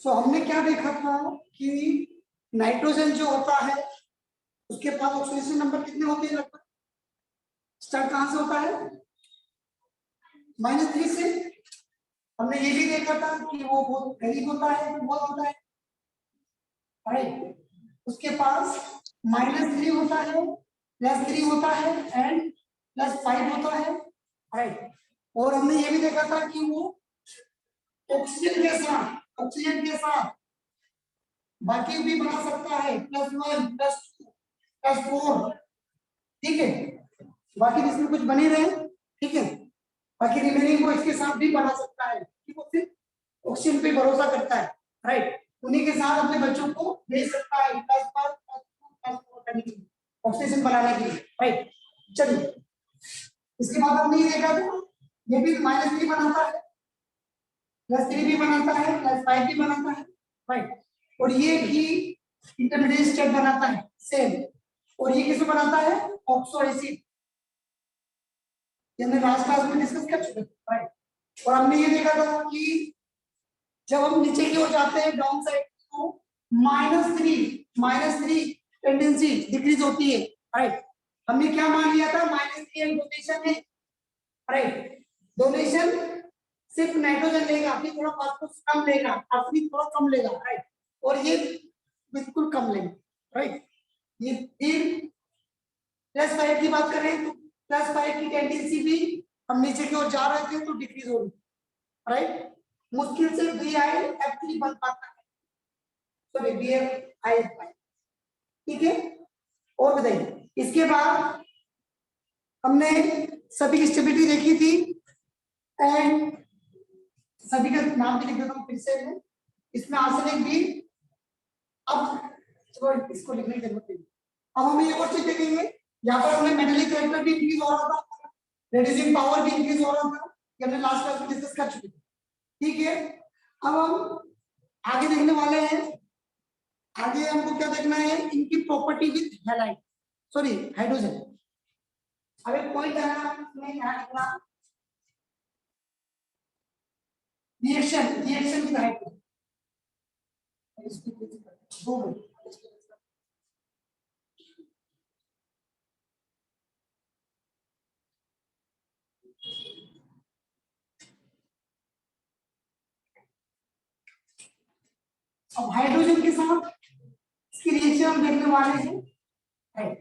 सो हमने क्या देखा था कि नाइट्रोजन जो होता है उसके पास ऑक्सीडेशन नंबर कितने होते हैं लगभग? स्टार्ट कहां से होता है? -3 से। हमने ये भी देखा था कि वो बहुत गरीब होता है, बहुत होता है, राइट। उसके पास -3 होता है, +3 होता है एंड +5 होता है, राइट। और हमने ये भी देखा था कि वो ऑक्सीजन के साथ बाकी भी बना सकता है, +1 +2 +4, ठीक है। बाकी जिसमें कुछ बने रहे, ठीक है, बाकी रिमेनिंग को इसके साथ भी बना सकता है, ठीक है। सिर्फ ऑक्सीजन पे भरोसा करता है, राइट। उन्हीं के साथ अपने बच्चों को भेज सकता है +1 +2 +4 करने के लिए, ऑक्सीजन बनाने के लिए, राइट। चलिए, इसके बाद हमने ये देखा था ये भी -3 बनाता है, +3 भी बनाता है, +5 भी बनाता है, राइट। और ये भी इंटरमीडिएट स्टेट बनाता है सेम। और ये किसमें बनाता है? ऑक्सो एसिड, ये हमने लास्ट क्लास में डिस्कस कर चुके थे, राइट। और हमने ये देखा था कि जब हम नीचे की ओर जाते हैं डाउन साइड तो -3 टेंडेंसी डिक्रीज होती है, राइट। हमने क्या मान लिया था? -3 डोनेशन है, राइट। डोनेशन सिर्फ नाइट्रोजन लेगा, फिर थोड़ा फास्फोरस कम लेगा, फिर थोड़ा कम लेगा, राइट। और ये बिल्कुल कम लेगा, राइट। ये फिर +5 की बात करें तो +5 की टेंडेंसी भी हम नीचे की ओर जा रहे थे तो डिक्रीज हो रही, राइट। मुश्किल से BiF3 बन पाता है, सॉरी BiF5, ठीक है। और बताइए, इसके बाद हमने सभी की स्टेबिलिटी देखी थी एंड सभी का नाम भी लिख देता हूं फिर से मैं, इसमें आर्सेनिक भी, अब चलो इसको लिखने की जरूरत नहीं। अब हम एक और चीज देखेंगे, यहाँ पर हमने मेटलिक कैरेक्टर भी इंक्रीज हो रहा था, रेड्यूसिंग पावर भी इंक्रीज हो रहा था, ये हमने लास्ट क्लास में डिस्कस कर चुके थे, ठीक है। अब हम आगे देखने वाले हैं, आगे हमको क्या देखना है? इनकी property with halide, sorry hydrogen. अब एक पॉइंट है आपने यहाँ लिखना, रिएक्शन विद हाइड्रोजन। अब हाइड्रोजन के साथ इसकी रिएक्शन हम देखने वाले हैं, राइट।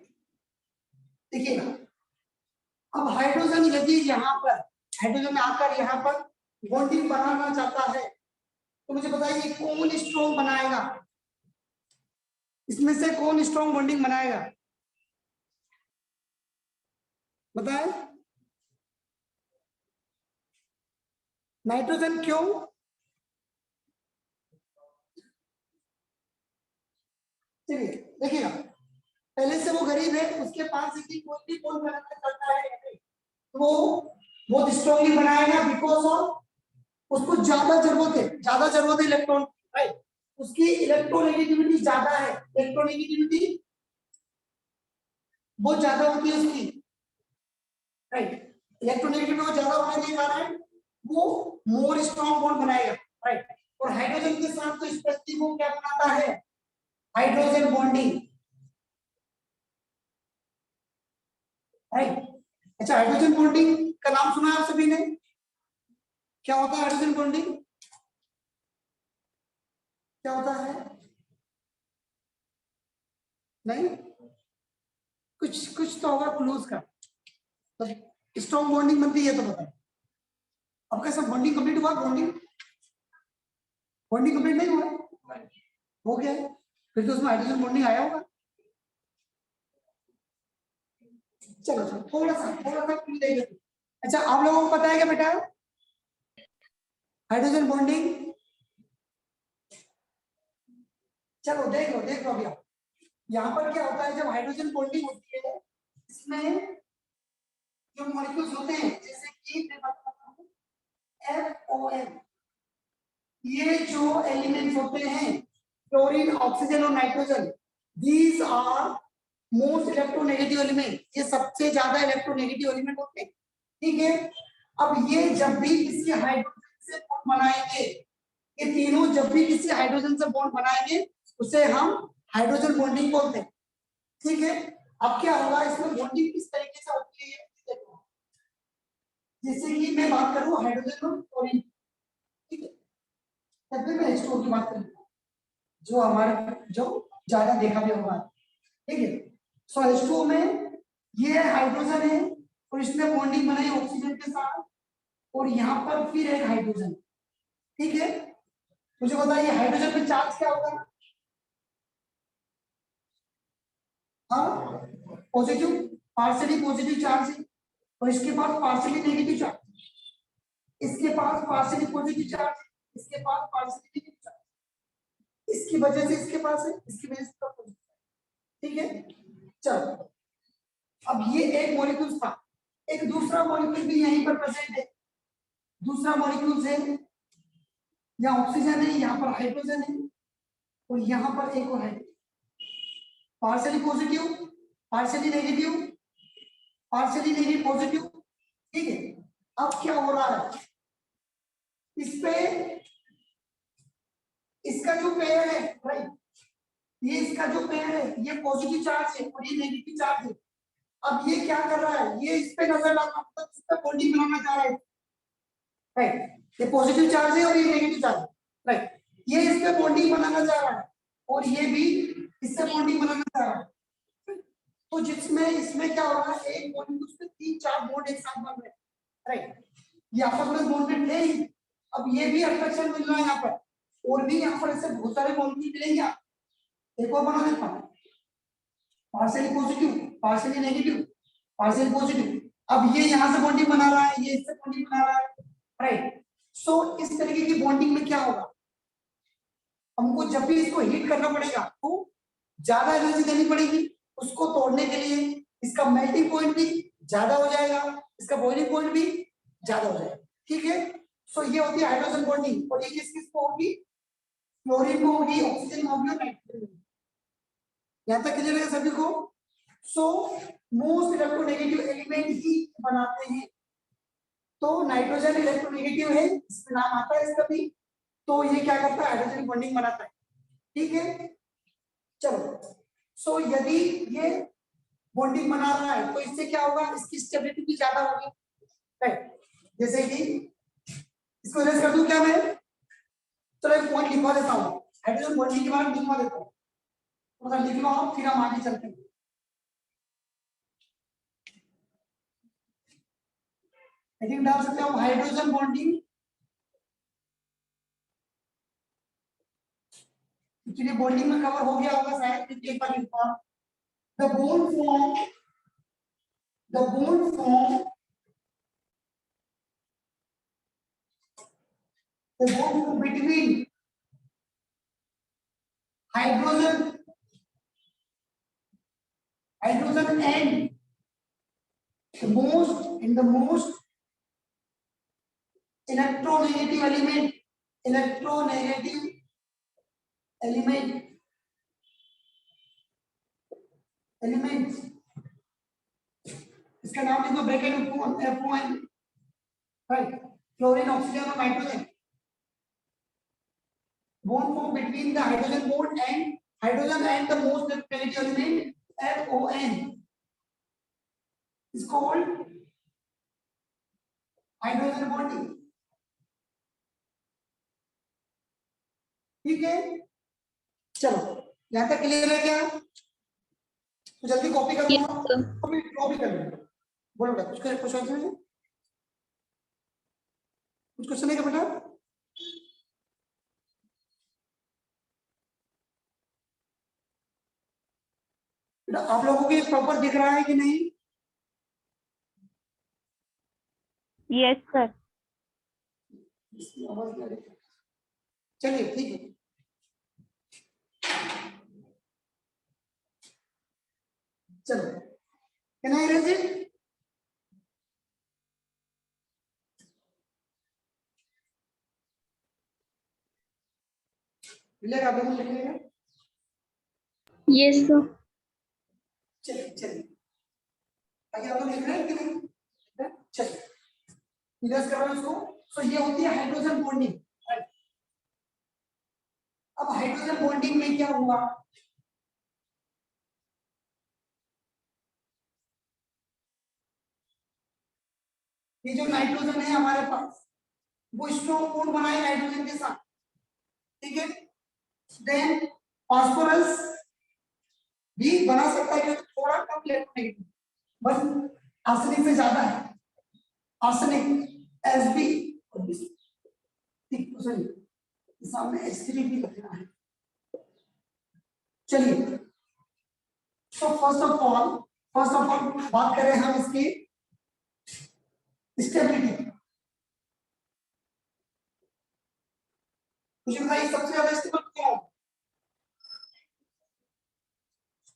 देखिएगा, अब हाइड्रोजन यदि यहाँ पर हाइड्रोजन आकर यहाँ पर बॉन्डिंग बनाना चाहता है तो मुझे बताइए कौन स्ट्रॉन्ग बनाएगा? इसमें से कौन स्ट्रॉन्ग बॉन्डिंग बनाएगा? बताएं। नाइट्रोजन। क्यों? चलिए देखिएगा, पहले से वो गरीब है, उसके पास यदि कोई भी बॉन्ड बनाना चाहता है तो वो बहुत स्ट्रॉन्गली बनाएगा, बिकॉज ऑफ उसको ज्यादा जरूरत है इलेक्ट्रॉन, राइट। उसकी इलेक्ट्रोनेगेटिविटी ज्यादा है, इलेक्ट्रोनेगेटिविटी बहुत ज्यादा होती है उसकी, राइट। इलेक्ट्रोनेगेटिविटी बहुत ज्यादा होने के कारण वो मोर स्ट्रॉन्ग बॉन्ड बनाएगा, राइट। और हाइड्रोजन के साथ तो स्पेशली वो क्या बनाता है? Hydrogen bonding, right. अच्छा, हाइड्रोजन बॉन्डिंग का नाम सुना है आप सभी ने? क्या होता है हाइड्रोजन बॉन्डिंग? क्या होता है? नहीं, कुछ कुछ तो होगा क्लूज का। तो स्ट्रॉन्ग बॉन्डिंग बनती है तो बताओ। अब कैसा बॉन्डिंग कंप्लीट हुआ? बॉन्डिंग कंप्लीट नहीं हुआ? हो गया, फिर तो उसमें हाइड्रोजन बॉन्डिंग आया होगा। चलो चलो थोड़ा सा क्लू देंगे। अच्छा, आप लोगों को पता है क्या बेटा हाइड्रोजन बॉन्डिंग? चलो देख लो अभी आप। यहाँ पर क्या होता है जब हाइड्रोजन बॉन्डिंग होती है, इसमें जो मॉलिक्यूल्स होते हैं जैसे कि मैं बताता हूँ FON, ये जो एलिमेंट्स होते हैं क्लोरीन, ऑक्सीजन और nitrogen, these are most electronegative element, ये सबसे ज्यादा इलेक्ट्रोनेगेटिव एलिमेंट होते हैं, ठीक है। अब ये जब भी किसी हाइड्रोजन से बॉन्ड बनाएंगे, ये तीनों जब भी किसी हाइड्रोजन से बॉन्ड बनाएंगे उसे हम हाइड्रोजन बॉन्डिंग बोलते हैं। ठीक है, अब क्या होगा इसमें बॉन्डिंग किस तरीके से होती है ये देखो। जैसे कि मैं बात करूं हाइड्रोजन और क्लोरीन, ठीक है, तब भी मैं H2O की बात करूंगा जो हमारे जो ज्यादा देखा भी होगा। ठीक है, सो H2O में ये हाइड्रोजन है और इसने बॉन्डिंग बनाई ऑक्सीजन के साथ और यहाँ पर फिर एक हाइड्रोजन। ठीक है, मुझे बताइए हाइड्रोजन पे चार्ज क्या होगा? हाँ, पॉजिटिव, पार्शियली पॉजिटिव चार्ज है और इसके पास पार्शियली नेगेटिव चार्ज, इसके पास पार्शियली पॉजिटिव चार्ज है, इसके पास पार्शियली नेगेटिव चार्ज, इसकी वजह से इसके पास है, इसकी वजह से पॉजिटिव। ठीक है, चलो अब ये एक मॉलिक्यूल था, एक दूसरा मॉलिक्यूल भी यहीं पर प्रेजेंट है। दूसरा मॉलिक्यूल है यहाँ ऑक्सीजन है, यहाँ पर हाइड्रोजन है और यहाँ पर एक और है partially positive, partially negative, partially negative positive. ठीक है, अब क्या हो रहा है इस पे, इसका जो पेयर है राइट, ये इसका जो पेयर है ये पॉजिटिव चार्ज है और ये नेगेटिव चार्ज है। अब ये क्या कर रहा है, ये इस पे नजर डालना मतलब इस पे बॉन्डिंग बनाना चाह रहा है राइट, ये पॉजिटिव चार्ज है और ये नेगेटिव चार्ज है राइट, ये इस पे बॉन्डिंग बनाना चाह रहा है और ये भी इससे बॉन्डिंग बनाना चाह रहा है। तो जिसमें इसमें क्या हो रहा है, एक मॉलिक्यूल पे 3-4 बॉन्ड एक साथ बन रहे हैं राइट, ये आपस में बॉन्डेड थे ही, अब ये भी अट्रैक्शन मिल रहा है यहाँ पर और भी यहाँ पर ऐसे बहुत सारे मॉलिक्यूल मिलेंगे। एक और बना देता हूँ, partially positive, partially negative, partially positive. अब ये यहाँ से बॉन्डिंग बना रहा है, ये इससे बॉन्डिंग बना रहा है राइट। सो इस तरीके की बॉन्डिंग में क्या होगा, हमको जब भी इसको हीट करना पड़ेगा तो ज्यादा एनर्जी देनी पड़ेगी उसको तोड़ने के लिए, इसका मेल्टिंग पॉइंट भी ज्यादा हो जाएगा, इसका बॉइलिंग पॉइंट भी ज्यादा हो जाएगा। ठीक है, सो ये होती है हाइड्रोजन बॉन्डिंग और ये किस किस को होगी, क्लोरीन को होगी, ऑक्सीजन को होगी और नाइट्रोजन को। यहां तक क्लियर है सभी को? सो मोस्ट इलेक्ट्रोनेगेटिव एलिमेंट ही बनाते हैं, तो नाइट्रोजन इलेक्ट्रोनेगेटिव है, इसका नाम आता है इसका भी, तो ये क्या करता है हाइड्रोजन बॉन्डिंग बनाता है। ठीक है, चलो सो यदि ये बॉन्डिंग बना रहा है तो इससे क्या होगा, इसकी स्टेबिलिटी भी ज्यादा होगी राइट। जैसे कि इसको इरेज कर दूं क्या मैं, चलो एक पॉइंट लिखवा देता हूं, हाइड्रोजन बॉन्डिंग के बारे में लिखवा देता हूं, मतलब लिख लो आप, फिर हम आगे चलते हैं। हेडिंग डाल सकते हो हाइड्रोजन बॉन्डिंग, एक्चुअली बॉन्डिंग में कवर हो गया होगा शायद, एक बार लिखवा, the bond form, the bond form, the bond between hydrogen, hydrogen and the most electronegative element, electronegative element, elements, इसका नाम लिखो ब्रैकेट में F1 राइट, फ्लोरीन, ऑक्सीजन और nitrogen, bond formed between the hydrogen bond and hydrogen and the most electronegative element FON is called hydrogen bonding। ठीक है, चलो यहां तक क्लियर है क्या? तो जल्दी कॉपी कर दूंगा, कॉपी कॉपी कर लूंगा, बोलो बेटा कुछ क्वेश्चन है, कुछ क्वेश्चन है क्या बेटा? आप लोगों को ये प्रॉपर दिख रहा है कि नहीं? Yes sir. चलिए ठीक है, चलो कैन आई इरेज इट? मिलेगा आप लोगों को लिखने? Yes sir. चलिए चलिए, आगे आप लोग लिख रहे हैं कि नहीं? चलिए इरेज कर रहा हूं इसको। सो ये होती है हाइड्रोजन बॉन्डिंग राइट, अब हाइड्रोजन बॉन्डिंग में क्या हुआ, ये जो नाइट्रोजन है हमारे पास वो स्ट्रॉन्ग बॉन्ड बनाए नाइट्रोजन के साथ, ठीक है। देन फास्फोरस भी बना सकता है क्योंकि थोड़ा कम इलेक्ट्रोनेगेटिव, बस आर्सेनिक से ज्यादा है। आर्सेनिक Sb सॉरी सामने H3 भी लिखना है। चलिए तो फर्स्ट ऑफ ऑल बात करें हम इसकी स्टेबिलिटी। मुझे बताइए सबसे ज्यादा स्टेबल क्या है?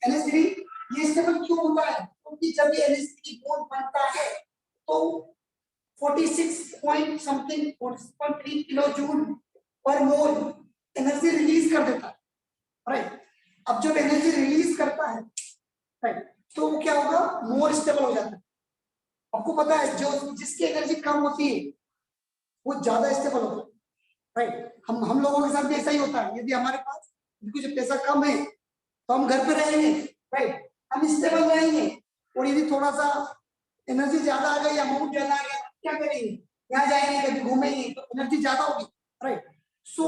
NH3। ये स्टेबल क्यों होता है? क्योंकि जब ये NH3 बॉन्ड बनता है तो 46 पॉइंट समथिंग 46.3 किलो जूल पर मोल एनर्जी रिलीज कर देता है, राइट। अब जब एनर्जी रिलीज करता है, राइट, तो वो क्या होगा, मोर स्टेबल हो जाता है। आपको पता है जो जिसकी एनर्जी कम होती है वो ज्यादा स्टेबल होता है, राइट। हम लोगों के साथ भी ऐसा ही होता है। यदि हमारे पास कुछ पैसा कम है तो हम घर पे रहेंगे, राइट, हम स्टेबल रहेंगे। और यदि थोड़ा सा एनर्जी ज्यादा आ गई, अमाउंट ज्यादा आ गया, क्या करेंगे, यहाँ जाएंगे कभी घूमेंगे तो एनर्जी ज्यादा होगी, राइट। सो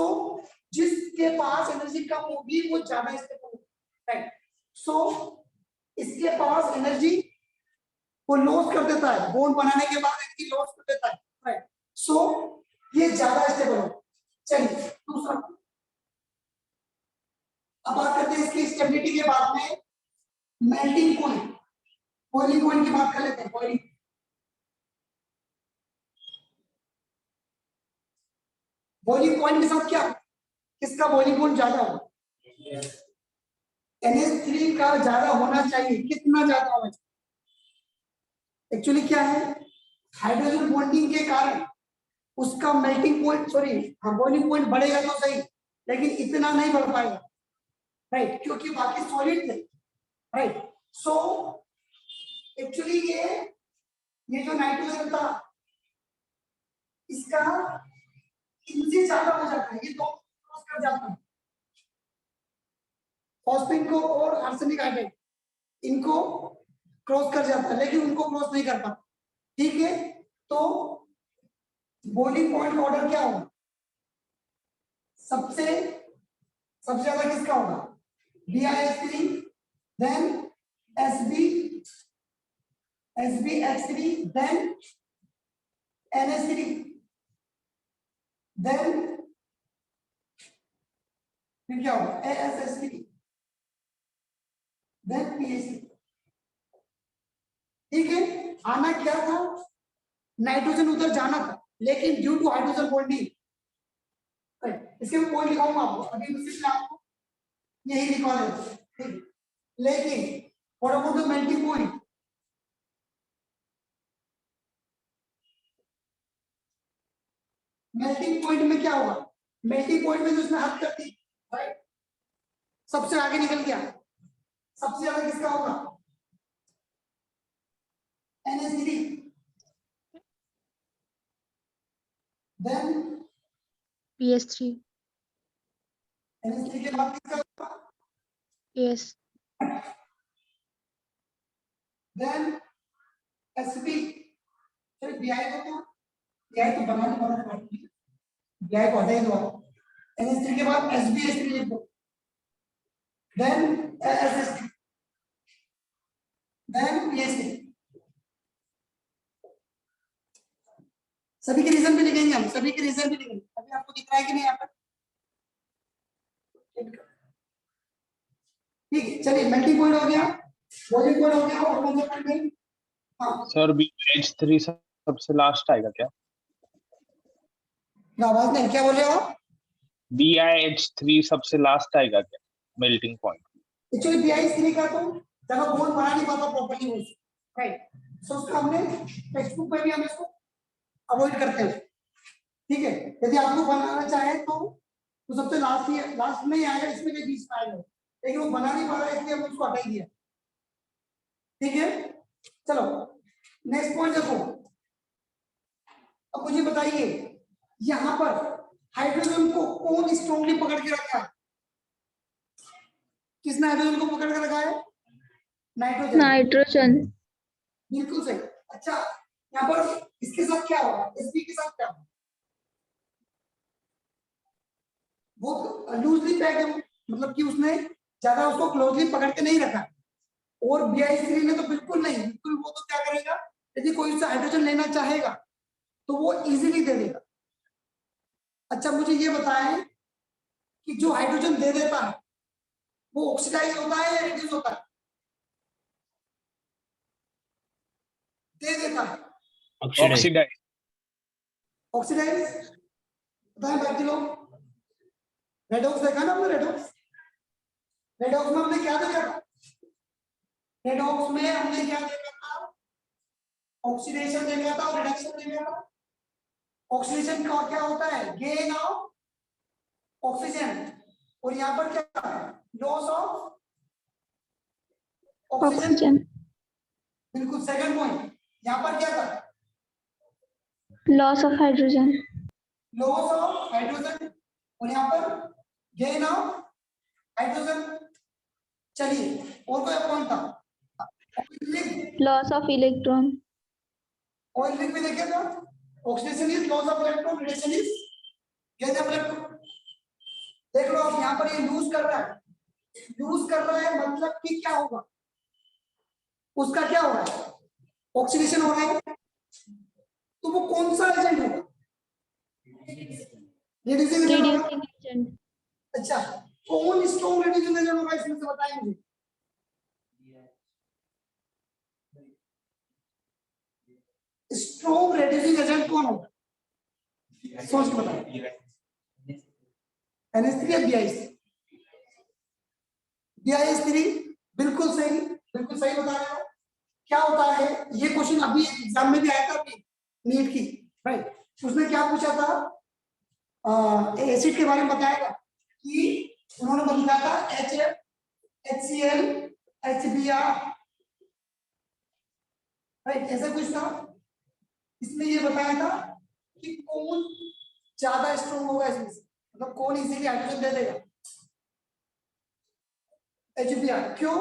जिसके पास एनर्जी कम होगी वो ज्यादा स्टेबल होगी, राइट। सो इसके पास एनर्जी वो लॉस कर देता है, बॉन्ड बनाने के बाद एनर्जी लॉस कर देता है, राइट। सो ये ज्यादा स्टेबल होगा। चलिए दूसरा, अब बात करते हैं इसकी स्टेबिलिटी के बाद में मेल्टिंग पॉइंट, बॉइलिंग पॉइंट की बात कर लेते हैं। बॉइलिंग पॉइंट के साथ क्या, किसका बॉइलिंग पॉइंट ज्यादा होगा? NH3 का ज्यादा होना चाहिए। कितना ज्यादा होना चाहिए? एक्चुअली क्या है, हाइड्रोजन बॉन्डिंग के कारण उसका मेल्टिंग पॉइंट बॉइलिंग पॉइंट बढ़ेगा तो सही, लेकिन इतना नहीं बढ़ पाएगा, राइट, क्योंकि बाकी सॉलिड थे, राइट। सो एक्चुअली ये जो नाइट्रोजन था इसका इनसे ज्यादा हो जाता है, ये दो क्रॉस कर जाता है, फॉस्फेट को और आर्सेनिक हाइड्राइड, इनको क्रॉस कर जाता है, लेकिन उनको क्रॉस नहीं कर पाता, ठीक है। तो बॉइलिंग पॉइंट ऑर्डर क्या होगा, सबसे ज्यादा किसका होगा? BiH3, then SbH3, then NH3, then फिर क्या होगा, ASH3, देन PH3, ठीक है। आना क्या था, नाइट्रोजन उधर जाना था, लेकिन ड्यू टू हाइड्रोजन बॉन्डिंग, इसके मैं पॉइंट लिखाऊंगा आपको, अभी सिर्फ मैं आपको यही लिखवा देता हूं, ठीक। लेकिन what about the melting point, melting point में क्या होगा, मेल्टिंग पॉइंट में जो उसने हद कर दी, राइट, सबसे आगे निकल गया, सबसे ज्यादा किसका होगा? NH3, देन PS3, NH3 के बाद किसका होगा? PS, देन Sp, फिर Bi को क्या, Bi तो बनाने वाला पड़ती है, Bi को हटा ही दो आप। NH3 के बाद SbH3 लिख दो, देन ASH3, देन PH3, सभी के रीजन भी लिखेंगे हम, सभी के रीजन भी लिखेंगे। अभी आपको दिख रहा है कि नहीं यहाँ पर? ठीक है, चलिए मेल्टिंग पॉइंट हो गया, बॉइलिंग पॉइंट हो गया, और कौन सा पॉइंट है? हाँ सर BH3 सबसे लास्ट आएगा क्या? आवाज नहीं, क्या बोले आप? BiH3 सबसे लास्ट आएगा क्या मेल्टिंग पॉइंट? एक्चुअली BiH3 का तो जब बॉन्ड बना नहीं पाता प्रॉपर्ली वो, राइट, सो उसका हमने टेक्स्ट बुक में भी हम इसको अवॉइड करते हैं, ठीक है। यदि आप लोग बनाना चाहे तो सबसे लास्ट में ही आएगा, इसमें के बीच में आएगा, लेकिन वो बना नहीं पा रहा है इसलिए हमने उसको हटा ही दिया, ठीक है। चलो नेक्स्ट पॉइंट देखो, अब मुझे बताइए यहाँ पर हाइड्रोजन को कौन स्ट्रॉन्गली पकड़ के रखा है? किस नाइट्रोजन को पकड़ कर रखा है? नाइट्रोजन। नाइट्रोजन। बिल्कुल सही। अच्छा, यहाँ पर इसके साथ क्या होगा? एसपी के साथ क्या होगा? वो लूजली पैक है, मतलब कि उसने ज्यादा उसको क्लोजली पकड़ के नहीं रखा। और BH3 ने तो बिल्कुल नहीं, बिल्कुल वो तो क्या करेगा, यदि कोई उससे हाइड्रोजन लेना चाहेगा तो वो इजीली दे देगा। अच्छा, मुझे ये बताएं कि जो हाइड्रोजन दे देता है वो ऑक्सीडाइज होता है या रिड्यूस होता है? दे देता है। ऑक्सीडाइज। ऑक्सीडाइज बताएं बाकी लोग। रेडॉक्स देखा ना हमने? रेडॉक्स, रेडॉक्स में हमने क्या देखा था? रेडॉक्स में हमने क्या देखा था? ऑक्सीडेशन देखा था और रिडक्शन देखा था। ऑक्सीडेशन का क्या होता है? Gain of oxygen. और यहाँ पर क्या है? Loss of oxygen. ऑक्सीजन। बिल्कुल, सेकंड पॉइंट। यहाँ पर क्या था? Loss of hydrogen. Loss of hydrogen. और यहाँ पर गेन ऑफ हाइड्रोजन। चलिए, और कोई पॉइंट था? Loss of electron. ऑयल में देखे तो oxidation is loss of electron, reduction is gain of electron. देख लो आप, यहाँ पर ये लूज कर रहा है, लूज कर रहा है मतलब कि क्या होगा? उसका क्या हो रहा है? ऑक्सीडेशन हो रहा है। तो वो कौन सा एजेंट होगा? रिड्यूसिंग एजेंट होगा। Reducing agent. अच्छा, कौन स्ट्रॉन्ग रिड्यूसिंग एजेंट होगा इसमें से बताएं मुझे। स्ट्रॉन्ग रिड्यूसिंग एजेंट कौन होगा? सोच के बताओ। NH3 या BH3? BH3 बिल्कुल सही, बिल्कुल सही बता रहे हो। क्या होता है, ये क्वेश्चन अभी एग्जाम में भी आया था, अभी नीट की, राइट? उसने क्या पूछा था? एसिड के बारे में बताएगा कि उन्होंने बताया था HF, HCl, HBr, राइट? ऐसा कुछ था। इसमें ये बताया था कि कौन ज्यादा स्ट्रॉन्ग होगा इसमें से, मतलब कौन इजीली हाइड्रोजन दे देगा? HBr। क्यों?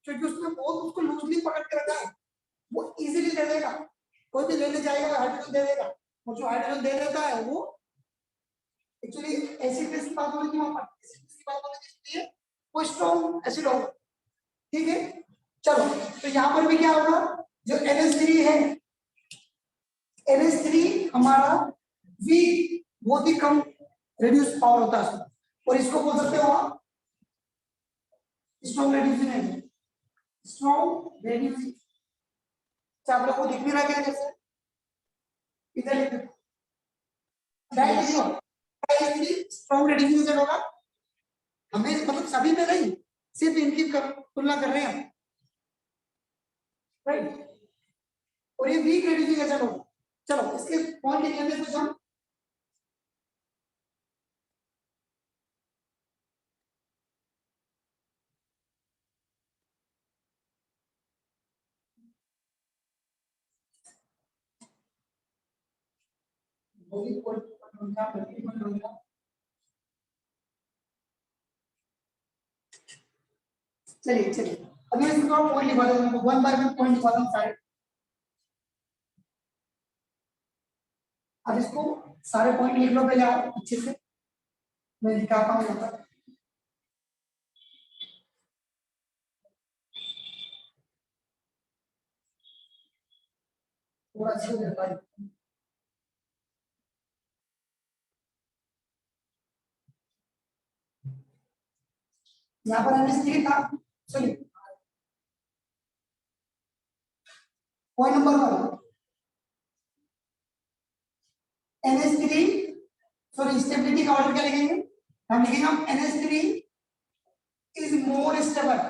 क्योंकि उसने बहुत उसको लूजली पकड़ के रखा है, वो इजीली दे देगा। कोई भी लेने जाएगा हाइड्रोजन दे देगा। और जो हाइड्रोजन दे देता है वो एक्चुअली एसिड बेस की बात हो रही थी वहां पर, एसिड बेस की बात होने के लिए वो स्ट्रॉन्ग एसिड होगा। ठीक है, चलो, तो यहाँ पर भी क्या होगा? जो NH3 है, NH3 हमारा वीक, बहुत ही कम रिड्यूस पावर होता है, और इसको बोल सकते हो आप strong reducing agent. Strong reducing, आप लोगों को दिख नहीं रहा क्या? जैसे इधर लिख दो, स्ट्रॉन्ग रिड्यूसिंग एजेंट होगा। हमें मतलब सभी में नहीं, सिर्फ इनकी तुलना कर रहे हैं, राइट? और ये वीक रिड्यूसिंग एजेंट होगा। चलो, इसके पॉइंट लिख लेते हैं कुछ हम। चलिए चलिए, अभी इसको पॉइंट लिखवा देता हूं, वन बाय वन पॉइंट लिखवा दूं सारे। अब इसको सारे पॉइंट लिख लो पहले आप अच्छे से, मैं दिखाता हूं यहाँ पर। थोड़ा अच्छे से लिखवा दो। यहाँ पर NH3 था। चलिए, point number 1, NH3, sorry stability का ऑर्डर क्या लिखेंगे? हम लिखेंगे हम NH3 is more stable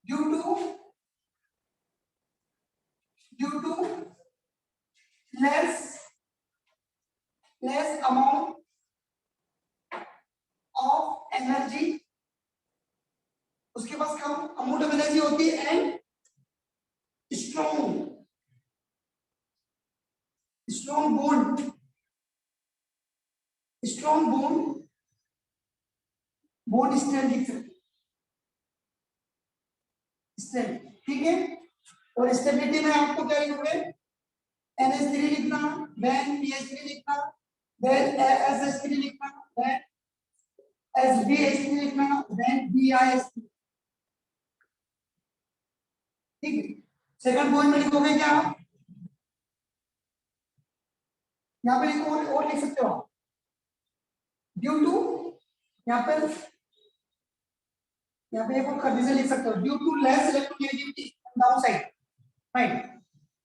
due to less amount of energy, उसके पास कम अमाउंट ऑफ एनर्जी होती है, and strong strong bond strength लिख सकते हैं, स्ट्रेंथ, ठीक है। और स्टेबिलिटी में आपको क्या लिखोगे, NH3 लिखना, देन PH3 लिखना, देन SH3 लिखना, देन SBH3 लिखना, देन BIH3, ठीक है। सेकंड पॉइंट में लिखोगे क्या, यहाँ पे लिखो और लिख सकते हो आप, ड्यू टू, यहाँ पे एक और कंडीशन लिख सकते हो, due to less electronegativity down side, right.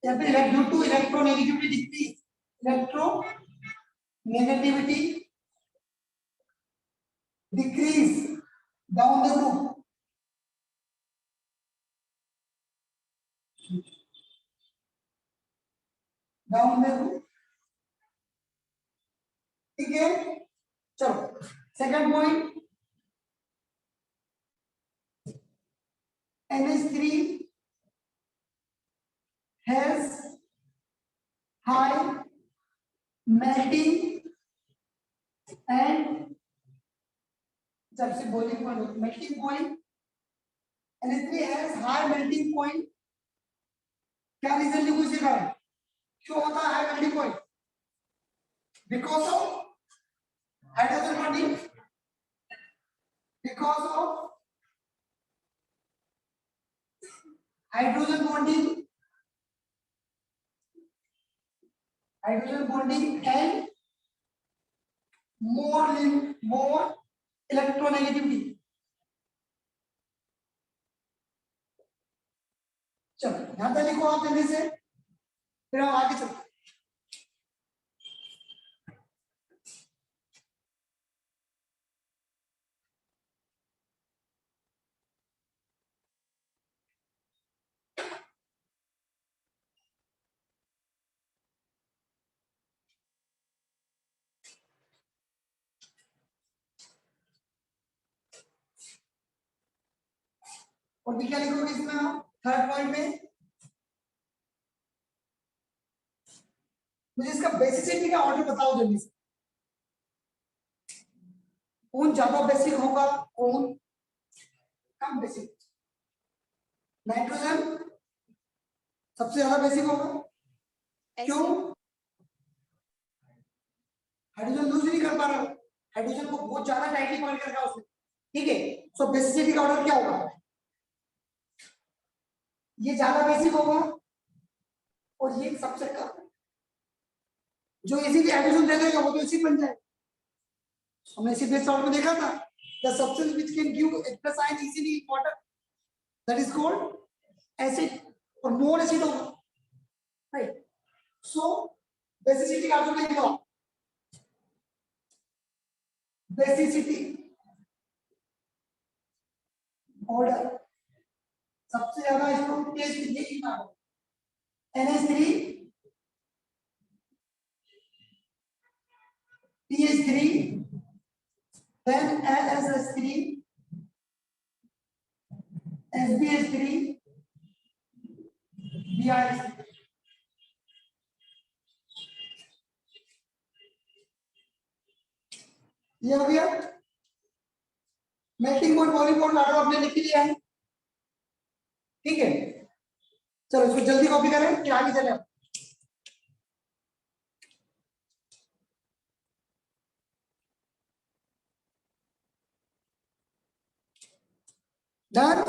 यहाँ पे due to electronegativity decrease, electronegativity decrease down the group, down the group, ठीक है। चलो second point, NH3 has high melting and सबसे boiling point, melting point, NH3 has high melting point, क्या reason लिखो इसके कारण, क्यों होता है high melting point, because of hydrogen bonding, because of hydrogen bonding, and more electronegativity, चलो यहां तक लिखो आप जल्दी से, फिर हम आगे चलते हैं। और भी क्या लिखोगे इसमें आप थर्ड पॉइंट में, मुझे इसका बेसिसिटी का ऑर्डर बताओ जल्दी से, कौन ज्यादा बेसिक होगा, कौन कम बेसिक, नाइट्रोजन सबसे ज्यादा बेसिक होगा, क्यों, हाइड्रोजन लूज नहीं कर पा रहा, हाइड्रोजन को बहुत ज्यादा टाइटली पकड़ के रखा उसने, ठीक है। सो बेसिसिटी का ऑर्डर क्या होगा, ये ज्यादा बेसिक होगा और ये सबसे कम, जो इजीली हाइड्रोजन दे देगा वो तो एसिड बन जाएगा, हमने एसिड बेस सॉल्ट में देखा था, the substance which can give aqueous ion easily in water, that is called acid, और मोर एसिड होगा, राइट। सो बेसिसिटी का ऑर्डर लिख लो, बेसिसिटी ऑर्डर, सबसे ज्यादा इसको टेस्ट ये लिखना है, NH3 PH3 then LSH3 SBH3 BIH3, ये हो गया melting point, boiling point order आपने लिख लिया है, ठीक है। चलो इसको जल्दी कॉपी करें फिर आगे चले, डन,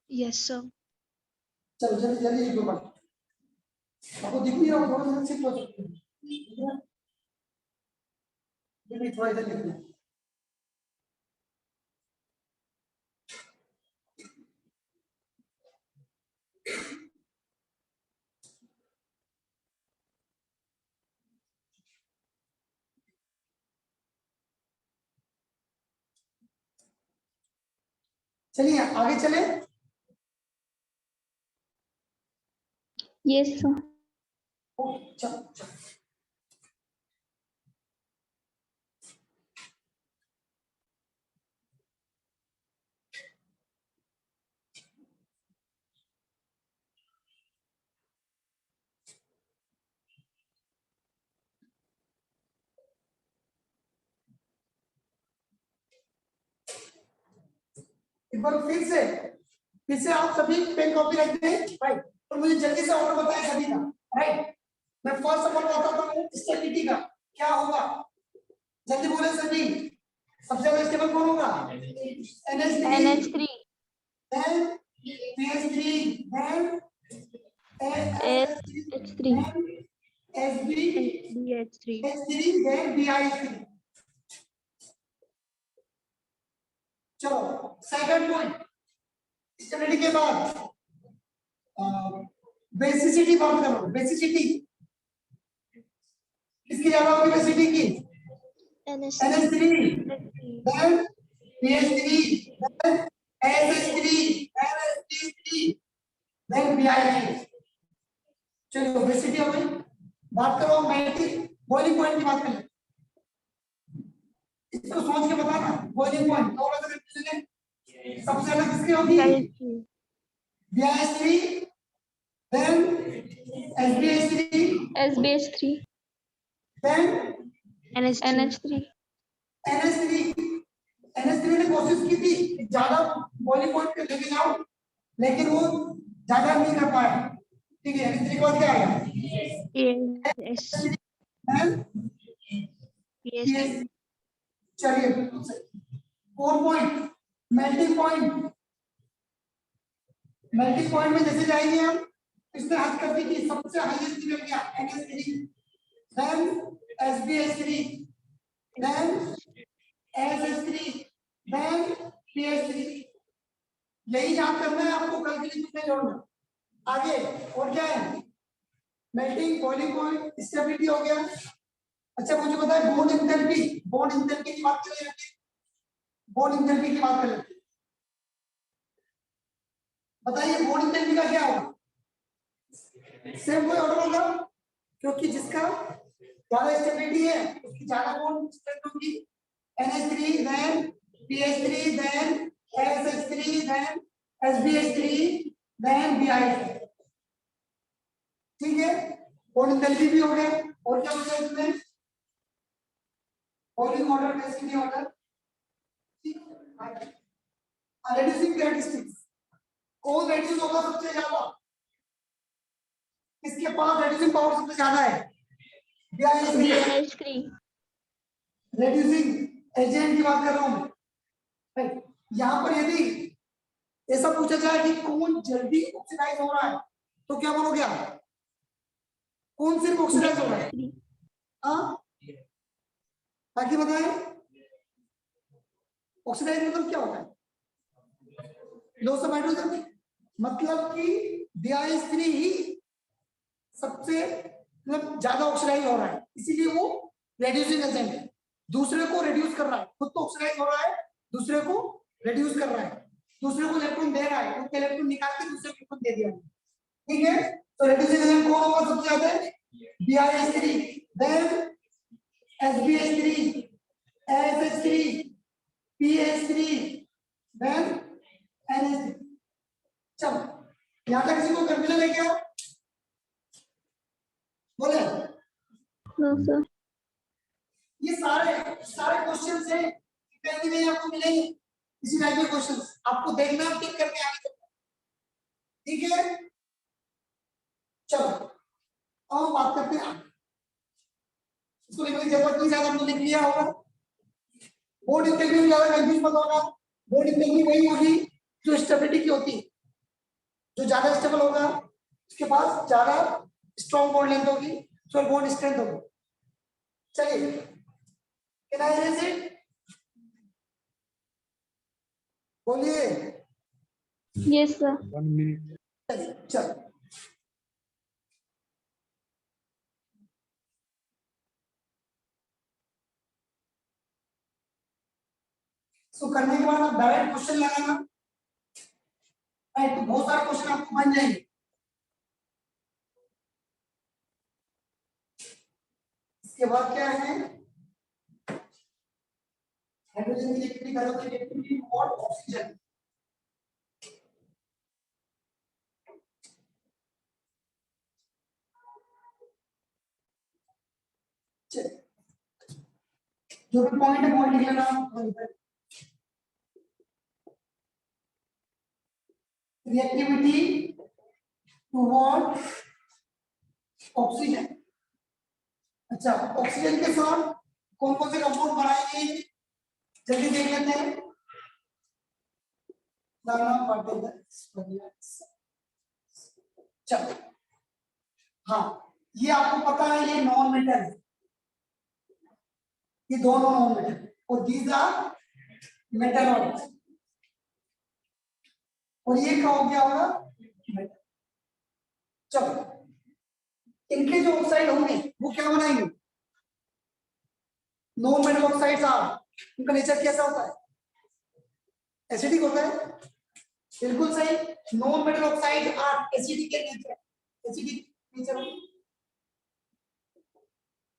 Yes, sir. चलो जल्दी जल्दी लिखो बस, आपको दिख नहीं रहा, थोड़ा सा शिफ्ट हो सकते हैं, जल्दी थोड़ा इधर लिख लो, चलिए आगे चले, Yes, sir. चलो चलो एक बार फिर से आप सभी पेन कॉपी रख दें, राइट, और मुझे जल्दी से ऑर्डर बताएं सभी का, राइट। मैं फर्स्ट ऑफ ऑल बताता हूँ स्टेबिलिटी का क्या होगा, जल्दी बोले सभी। सबसे ज्यादा स्टेबल कौन होगा? NH3, then PH3, then SH3, SBH3, then BH3। चलो सेकंड पॉइंट, स्टेबिलिटी के बाद बेसिसिटी बात करो। बेसिसिटी किसकी ज्यादा होगी? बेसिसिटी की NH3, then PH3, then SH3, then SH3, then BH3। चलो बेसिसिटी हो गई। बात करो मेल्टिंग बॉइलिंग पॉइंट की बात करें, इसको सोच के बताना। बॉइलिंग पॉइंट दो अलग अलग है, सबसे अलग किसकी होगी? BH3, then SBH3, then NH3, NH3 ने कोशिश की थी कि ज्यादा बॉइलिंग पॉइंट पे लेके जाओ, लेकिन वो ज्यादा नहीं कर पाया। ठीक है, NH3 को क्या आया? चलिए 4 point melting point. Melting point में जैसे जाएंगे हम, इसने हद कर दी कि सबसे हाईएस्ट निकल गया NH3, then SBH3, then SH3, then PH3। यही याद करना है आपको, कल के लिए कुछ नहीं जोड़ना। आगे और क्या है? मेल्टिंग, बॉइलिंग पॉइंट, स्टेबिलिटी हो गया। अच्छा मुझे पता है बॉन्ड एंथैल्पी, बॉन्ड एंथैल्पी की बात करें, बॉन्ड एंथैल्पी की बात करें, बताइए बॉन्ड एंथैल्पी का क्या होगा? सेम कोई ऑर्डर होगा, क्योंकि जिसका ज्यादा स्टेबिलिटी है उसकी ज्यादा बॉन्ड स्ट्रेंथ होगी। NH3, then PH3, then SH3, then SBH3, then BH3। ठीक है, बॉन्ड एंथैल्पी भी हो गया। और क्या बचा इसमें? Boiling order, basic order, reducing characteristics. कौन रेड्यूस होगा सबसे ज्यादा? किसके पास रेड्यूसिंग पावर सबसे ज्यादा है? BH3, रेड्यूसिंग एजेंट की बात कर रहा हूं मैं। यहां पर यदि ऐसा पूछा जाए कि कौन जल्दी ऑक्सीडाइज हो रहा है, तो क्या बोलोगे आप? कौन सिर्फ ऑक्सीडाइज हो रहा है? हाँ, बाकी बताएं। ऑक्सीडाइज मतलब क्या होता है? लॉस ऑफ हाइड्रोजन, मतलब कि BH3 ही सबसे मतलब ज्यादा ऑक्सीडाइज हो रहा है, इसीलिए वो रेड्यूसिंग एजेंट है। दूसरे को रिड्यूस कर रहा है, खुद तो ऑक्सीडाइज हो रहा है, दूसरे को रिड्यूस कर रहा है, दूसरे को इलेक्ट्रॉन दे रहा है, उसके इलेक्ट्रॉन निकाल के दूसरे को इलेक्ट्रॉन दे दिया। ठीक है, तो रेड्यूसिंग एजेंट कौन होगा सबसे ज्यादा? BH3, then SBH3, SH3, PH3, then NH3। चलो यहां तक किसी को कंफ्यूजन है क्या? बोले। no sir, ये सारे क्वेश्चंस हैं, कहीं नहीं आपको मिलेंगे इसी टाइप के क्वेश्चंस, आपको देखना है, टिक करके आगे चलना। ठीक है, चलो अब हम बात करते हैं। इसको लिखने की जरूरत नहीं, ज्यादा आपने लिख लिया होगा। बोर्ड इंटेग्रिटी में ज्यादा कंफ्यूज मत होगा। बोर्ड इंटेग्रिटी वही होगी जो स्टेबिलिटी की होती है, जो ज्यादा स्टेबल होगा उसके पास ज्यादा स्ट्रॉन्ग बॉन्ड लेंथ होगी, तो बॉन्ड स्ट्रेंथ होगी। चलिए, कैन आई इरेज इट? बोलिए। yes sir, 1 minute। चलिए चलो, सो करने के बाद आप डायरेक्ट क्वेश्चन लगाना, राइट, तो बहुत सारे क्वेश्चन आपको बन जाएंगे। इसके बाद क्या है? हाइड्रोजन की इलेक्ट्रिसिटी करोगे, इलेक्ट्रिसिटी और ऑक्सीजन। जो भी पॉइंट है पॉइंट लिख लेना। Reactivity toward oxygen. अच्छा, ऑक्सीजन के साथ कौन कौन से कंपाउंड बनाएंगे, जल्दी देख लेते हैं। चलो, हाँ, ये आपको पता है ये नॉन मेटल है, ये दोनों नॉन मेटल, और दीज आर मेटल, और ये क्या हो गया होगा मेटल। चलो, इनके जो ऑक्साइड होंगे वो क्या बनाएंगे, नॉन मेटल ऑक्साइड्स आर, उनका नेचर कैसा होता है, एसिडिक होता है। बिल्कुल सही, non metal oxide are acidic के नेचर, एसिडिक नेचर।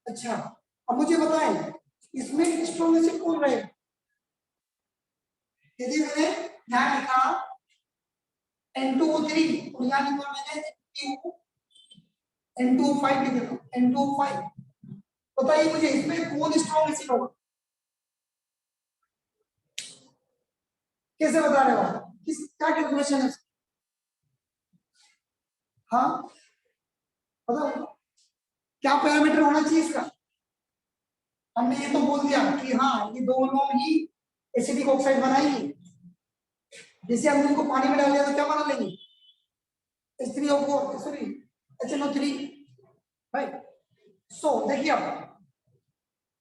अच्छा, अब मुझे बताएं इसमें स्ट्रॉन्ग एसिड कौन रहेगा। यदि मैंने यहाँ लिखा N2O3 और यहाँ लिखा मैंने N2O5 लिख देता हूँ, N2O5, बताइए मुझे इसमें कौन स्ट्रॉन्ग एसिड होगा, कैसे बता रहे हो आप, किस क्या कैलकुलेशन है। हाँ बताओ, क्या पैरामीटर होना चाहिए इसका। हमने ये तो बोल दिया कि हाँ ये दोनों ही एसिडिक ऑक्साइड बनाएंगे, जैसे हम इनको पानी में डाल दिया तो क्या बना लेंगे, H3O4, सॉरी HNO3, राइट। सो देखिए अब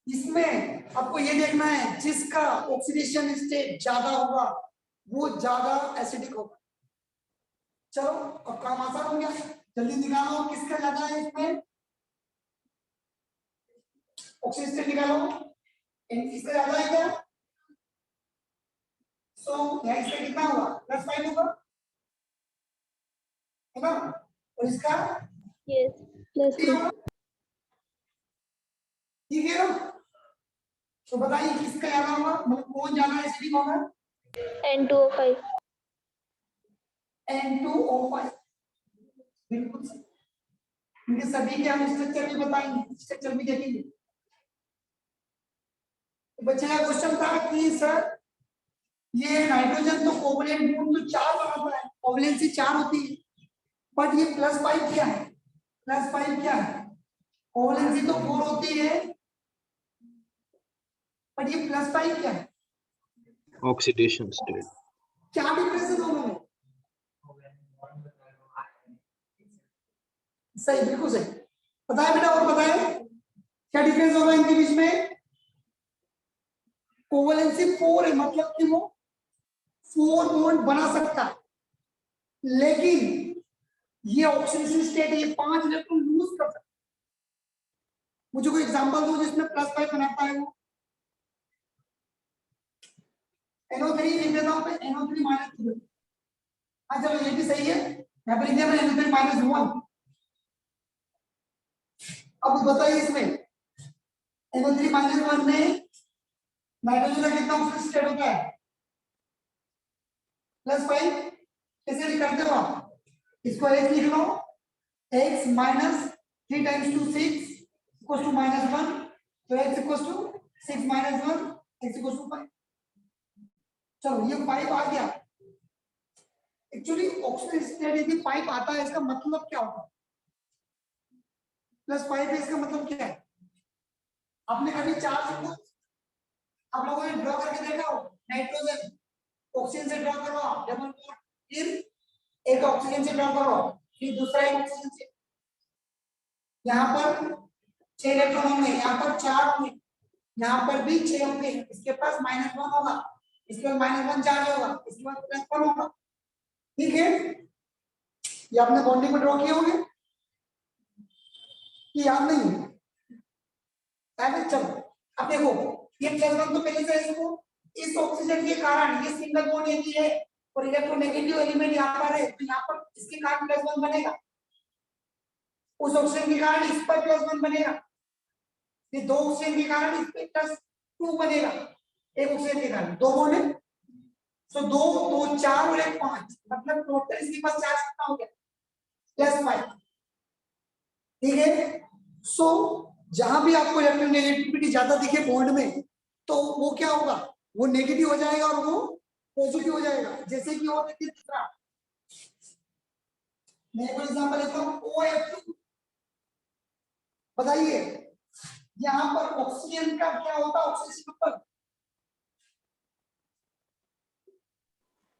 इसमें आपको ये देखना है जिसका ऑक्सीडेशन स्टेट ज्यादा होगा वो ज्यादा एसिडिक होगा। चलो अब काम आसान हो गया, जल्दी निकालो किसका ज्यादा है इसमें ऑक्सीजन स्टेट निकालो, इसका ज्यादा है क्या। सो यहाँ इसका कितना होगा, +5 होगा, है ना, और इसका Yes. Plus 3. ठीक है ना। तो बताइए किसका ज्यादा होगा, मतलब कौन ज्यादा एसिडिक होगा, N2O5. N2O5, बिल्कुल सही। इनके सभी के हम स्ट्रक्चर भी बताएंगे, स्ट्रक्चर भी देखेंगे। तो बच्चे का क्वेश्चन था कि सर ये नाइट्रोजन तो कोवलेंट बॉन्ड तो 4 बनाता है, कोवलेंसी 4 होती है, बट ये +5 क्या है, +5 क्या है, कोवलेंसी तो 4 होती है, बट ये +5 क्या है, ऑक्सीडेशन स्टेट। क्या डिफरेंस है दोनों में। सही, बिल्कुल सही, बताया बेटा, और बताया क्या डिफरेंस होगा इनके बीच में। कोवलेंसी 4 है, मतलब कि वो 4 बॉन्ड बना सकता है, लेकिन ये ऑक्सीडेशन स्टेट है, ये 5 इलेक्ट्रॉन लूज कर सकता है। मुझे कोई एग्जांपल दो जिसमें +5 बनाता है वो। NO3 लिख देता हूं मैं, NO3-2। हाँ चलो ये भी सही है, यहाँ पर लिख दिया मैंने NO3-1। अब बताइए इसमें NO3-1 में नाइट्रोजन का कितना ऑक्सीजन स्टेट होता है, +5। कैसे करते हो आप, इसको H लिख लो, X माइनस 3 × 2 6 इक्वल्स टू -1, तो X equals to 6 - 1, X equals to 5। चलो ये 5 आ गया। एक्चुअली ऑक्सीजन स्टेट यदि 5 आता है इसका मतलब क्या होता है, +5 है इसका मतलब क्या है। आपने कभी चार्ज को आप लोगों ने ड्रॉ करके देखा हो, नाइट्रोजन ऑक्सीजन से ड्रॉ करो आप डबल बॉन्ड, फिर एक ऑक्सीजन से ड्रॉ करो, फिर दूसरा एक ऑक्सीजन से, यहाँ पर 6 इलेक्ट्रॉन होंगे, यहाँ पर 4 होंगे, यहाँ पर भी 6 होंगे, इसके पास -1 होगा, इसके बाद -1 चार्ज होगा, इसके बाद +1 होगा, ठीक है। ये आपने बॉन्डिंग में ड्रॉ किए होंगे, ये याद नहीं है, चलो अब देखो ये +1 तो पहले से है, इसको इस ऑक्सीजन के कारण ये सिंगल बॉन्ड यदि है और इलेक्ट्रोनेगेटिव एलिमेंट यहाँ पर है, तो यहाँ पर इसके कारण +1 बनेगा, उस ऑक्सीजन के कारण इस पर +1 बनेगा, ये 2 ऑक्सीजन के कारण इस पे +2 बनेगा, एक ऑक्सीजन के कारण 2 बॉन्ड है, तो 2 2 4 और 1 5, मतलब टोटल इसके पास चार्ज कितना हो गया, +5, ठीक है। सो जहां भी आपको इलेक्ट्रोनेगेटिविटी ज्यादा दिखे बॉन्ड में, तो वो क्या होगा, वो नेगेटिव हो जाएगा और वो पॉजिटिव हो जाएगा, जैसे कि और देखिए दूसरा मैं कोई एग्जांपल लेता हूँ OF2। बताइए यहाँ पर ऑक्सीजन का क्या होता है ऑक्सीजन नंबर?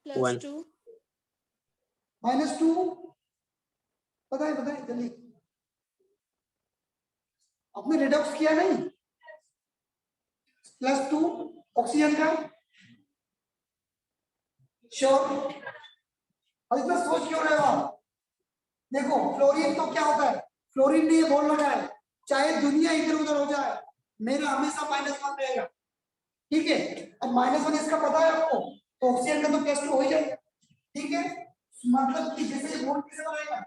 One. +2 -2। बताइए बताइए जल्दी, आपने रिडक्स किया नहीं? +2 ऑक्सीजन का, श्योर? और इतना सोच क्यों रहे हो आप? देखो फ्लोरीन तो क्या होता है, फ्लोरीन ने ये बोल रखा है चाहे दुनिया इधर उधर हो जाए मेरा हमेशा -1 रहेगा, ठीक है? अब -1 इसका पता है आपको, तो ऑक्सीजन का तो +2 हो ही जाएगा, ठीक है? मतलब कि जैसे ये बोल कैसे बनाएगा,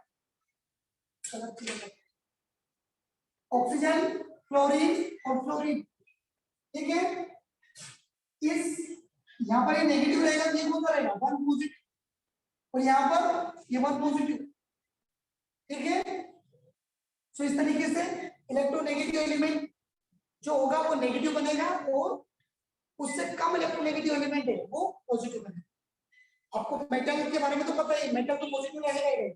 ऑक्सीजन, फ्लोरीन और फ्लोरीन, ठीक है? इस यहाँ पर ये नेगेटिव रहेगा, ये कौन सा रहेगा 1 पॉजिटिव, और यहाँ पर ये 1 पॉजिटिव, ठीक है? तो इस तरीके से इलेक्ट्रोनेगेटिव एलिमेंट जो होगा वो नेगेटिव बनेगा और उससे कम इलेक्ट्रोनेगेटिव एलिमेंट है वो पॉजिटिव बनेगा। आपको मेटल के बारे में तो पता ही, मेटल तो पॉजिटिव रहेगा,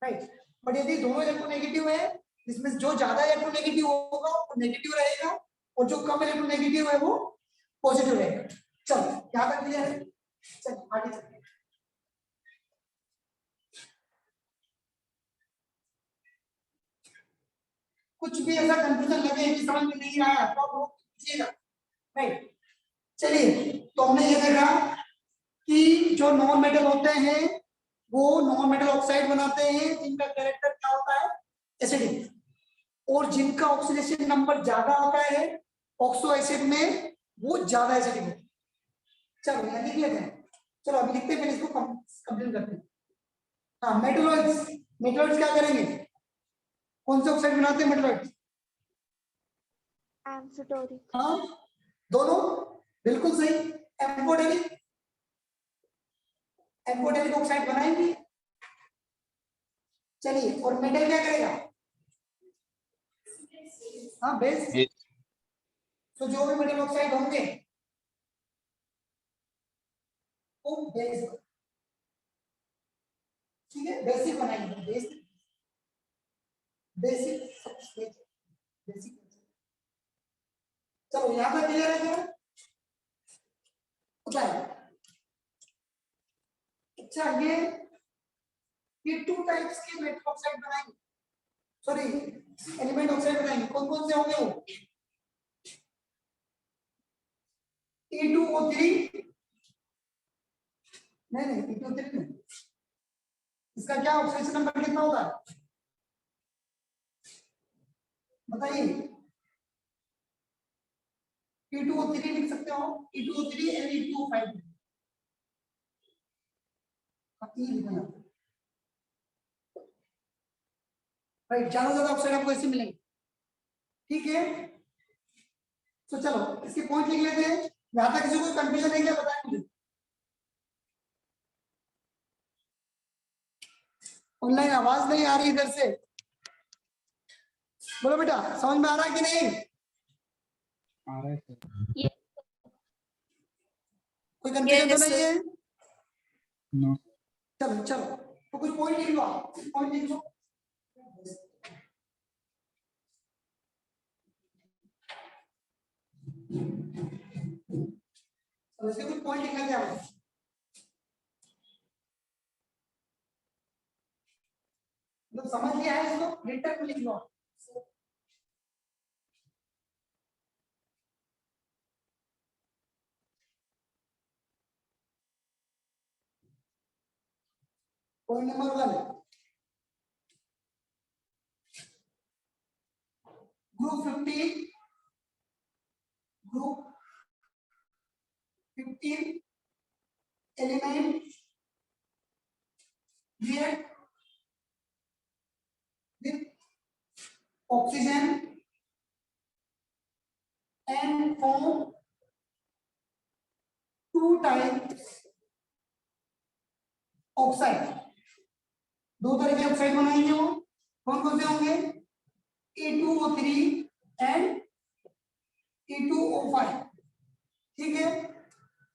राइट? बट यदि दोनों इलेक्ट्रोनेगेटिव है, इसमें जो ज्यादा इलेक्ट्रोनेगेटिव होगा वो नेगेटिव रहेगा और जो कम इलेक्ट्रोनेगेटिव है वो पॉजिटिव रहेगा। चलो यहाँ तक क्लियर है? चलो आगे चलते हैं। कुछ भी ऐसा कंफ्यूजन लगे कि समझ में नहीं आया तो आप लोग पूछिएगा, राइट? चलिए, तो हमने ये देखा कि जो नॉन मेटल होते हैं वो नॉन मेटल ऑक्साइड बनाते हैं जिनका कैरेक्टर क्या होता है, एसिडिक, और जिनका ऑक्सीडेशन नंबर ज्यादा होता है ऑक्सो एसिड में वो ज्यादा एसिडिक है। चलो यहाँ लिख लेते हैं, चलो अभी लिखते हैं फिर इसको कंप्लीट करते हैं। हाँ मेटलॉइड्स, मेटलॉइड्स क्या करेंगे, कौन से ऑक्साइड बनाते हैं मेटलॉइड्स? एम्फिटोरिक हाँ दोनों बिल्कुल सही, एम्फोटेरिक, एम्फोटेरिक ऑक्साइड बनाएंगे। चलिए और मेटल क्या करेगा? हाँ बेस, Yes. तो जो भी मेटल ऑक्साइड होंगे वो बेस, ठीक है, बेसिक बनाएंगे, बेसिक, बेसिक सबस्ट्रेट, बेसिक। चलो यहाँ पर क्लियर है क्या? बताइए। अच्छा ये 2 टाइप्स के मेटल ऑक्साइड बनाएंगे, सॉरी एलिमेंट ऑक्साइड बनाएंगे, कौन कौन से होंगे वो? E2O3, नहीं E2O3 नहीं, इसका क्या ऑक्सीडेशन नंबर कितना होता है बताइए? E2O3 लिख सकते हो, E2O3 and E2O5, लिखना, राइट? ज्यादा ज्यादा ऑक्साइड आपको ऐसे मिलेंगे, ठीक है? तो चलो इसके पॉइंट लिख लेते हैं। यहां तक किसी को कंफ्यूजन है क्या, बताएं मुझे। ऑनलाइन आवाज नहीं आ रही इधर से, बोलो बेटा समझ में आ रहा है कि नहीं? आ रहा है सर। कोई कंफ्यूजन तो Yes, नहीं है? नो चलो चलो तो कुछ पॉइंट लिख लो, आप पॉइंट लिख लो। तो इसके कुछ पॉइंट लिखना क्या है, मतलब समझ लिया है इसको, रिटर्न में लिख लो। Point number 1, group 15, group 15 element react with oxygen and form 2 types oxide, 2 तरह के ऑक्साइड बनाएंगे, वो कौन कौन से होंगे? E2O3 एंड E2O5, ठीक है?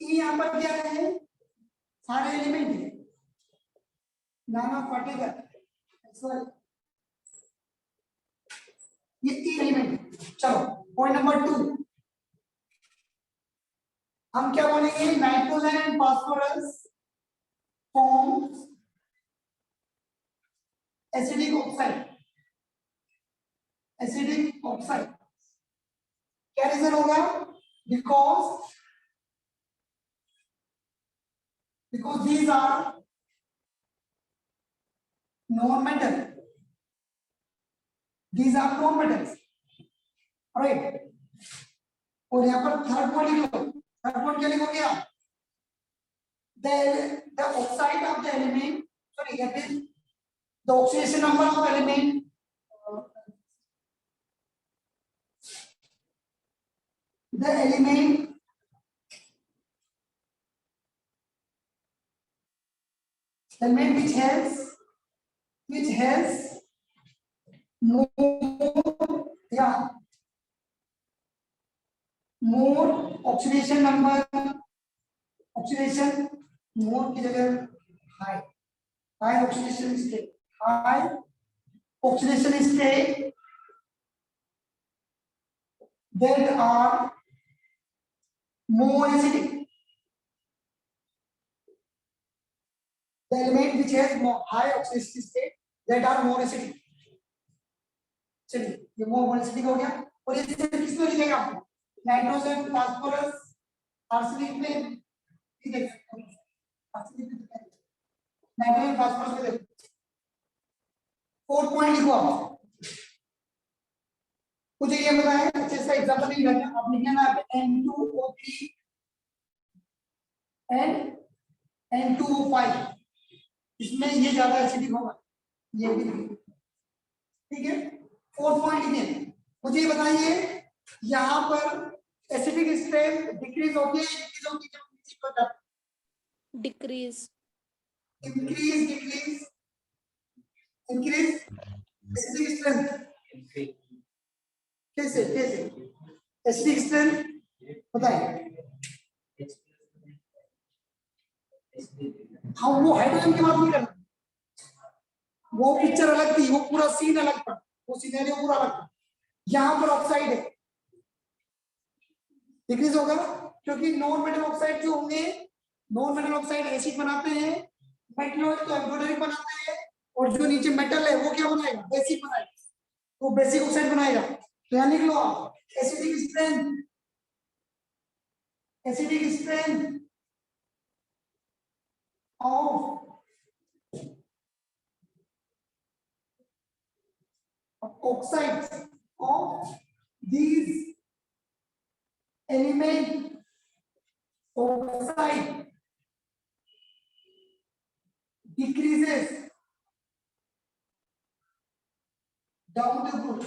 E यहाँ पर क्या है, सारे एलिमेंट है, नाम ऑफ पार्टिकल, ये तीन एलिमेंट। चलो पॉइंट नंबर 2 हम क्या बोलेंगे, nitrogen and phosphorus forms acidic oxide. Acidic oxide क्या रीजन होगा, because these are non-metal, these are non-metals, right? और यहाँ पर थर्ड पॉइंट लिखो, थर्ड पॉइंट क्या लिखोगे आप, the oxide of the element, sorry that is the oxidation number of element the element which has more, yeah, more oxidation number, oxidation more की जगह high oxidation state, high oxidation state that are more acidic. The element which has more high oxidation state that are more acidic. चलिए ये more acidic हो गया। और ये किसमें लिखेगा आपको, नाइट्रोजन, फास्फोरस, आर्सेनिक में लिख सकते हैं, आर्सेनिक में नाइट्रोजन फास्फोरस में देखो। फोर्थ पॉइंट लिखो आप, मुझे ये बताया अच्छे से एग्जांपल नहीं करना, आप लिखना है N2O3 एंड N2O5, इसमें ये ज्यादा एसिडिक होगा, ये भी ठीक है। फोर्थ पॉइंट लिखिए, मुझे ये बताइए यहाँ पर एसिडिक स्ट्रेंथ डिक्रीज होती है, इंक्रीज होती है, किसी को जाता Decrease. Increase, decrease, increase acidic strength कैसे कैसे एसिडिक स्ट्रेंथ बताइए। हाँ वो हाइड्रोजन की बात नहीं करना, वो पिक्चर अलग थी, वो पूरा सीन अलग था, वो सिनेरियो पूरा अलग था। यहाँ पर ऑक्साइड है, डिक्रीज होगा क्योंकि नॉन मेटल ऑक्साइड जो होंगे, नॉन मेटल ऑक्साइड एसिड बनाते हैं, मेटलॉइड तो एम्फोटेरिक बनाते हैं, और जो नीचे मेटल है वो क्या बनाएगा, बेसिक बनाएगा, वो बेसिक ऑक्साइड बनाएगा। तो यहाँ लिख लो आप acidic strength, acidic strength of oxides of these element oxide decreases down the group।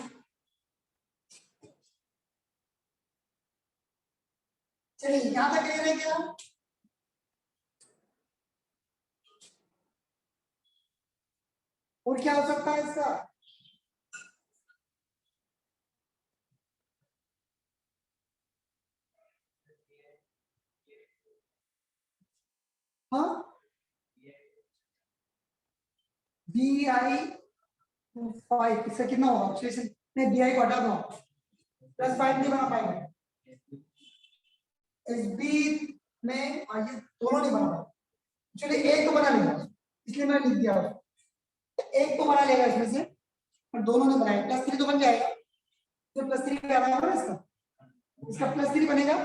चलिए यहां तक क्लियर है क्या, और क्या हो सकता है इसका, हाँ BI5 इसका कितना होगा ऑक्सीडेशन, नहीं BI को हटा दो, +5 नहीं बना पाएगा, SB में ये दोनों नहीं बना पाएगा, चलिए एक तो बना लेगा, इसलिए मैंने लिख दिया, एक तो बना लेगा इसमें से, और दोनों ने बनाया, +3 तो बन जाएगा, तो +3 क्या आएगा ना इसका, इसका +3 बनेगा,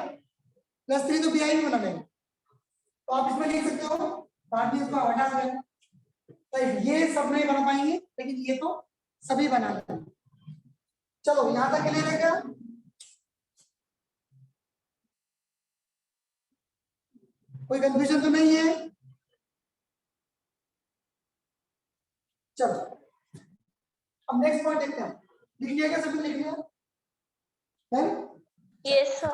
+3 तो BI भी बना लेगा, तो आप इसमें लिख सकते हो, बाद में इसको हटा देना। तो ये सब नहीं बना पाएंगे, लेकिन ये तो सभी बना लेंगे। चलो यहां तक क्लियर है क्या, कोई कंफ्यूजन तो नहीं है। चलो अब नेक्स्ट पॉइंट देखते हैं, लिख लिया क्या, सभी लिख लिया है, Yes, sir.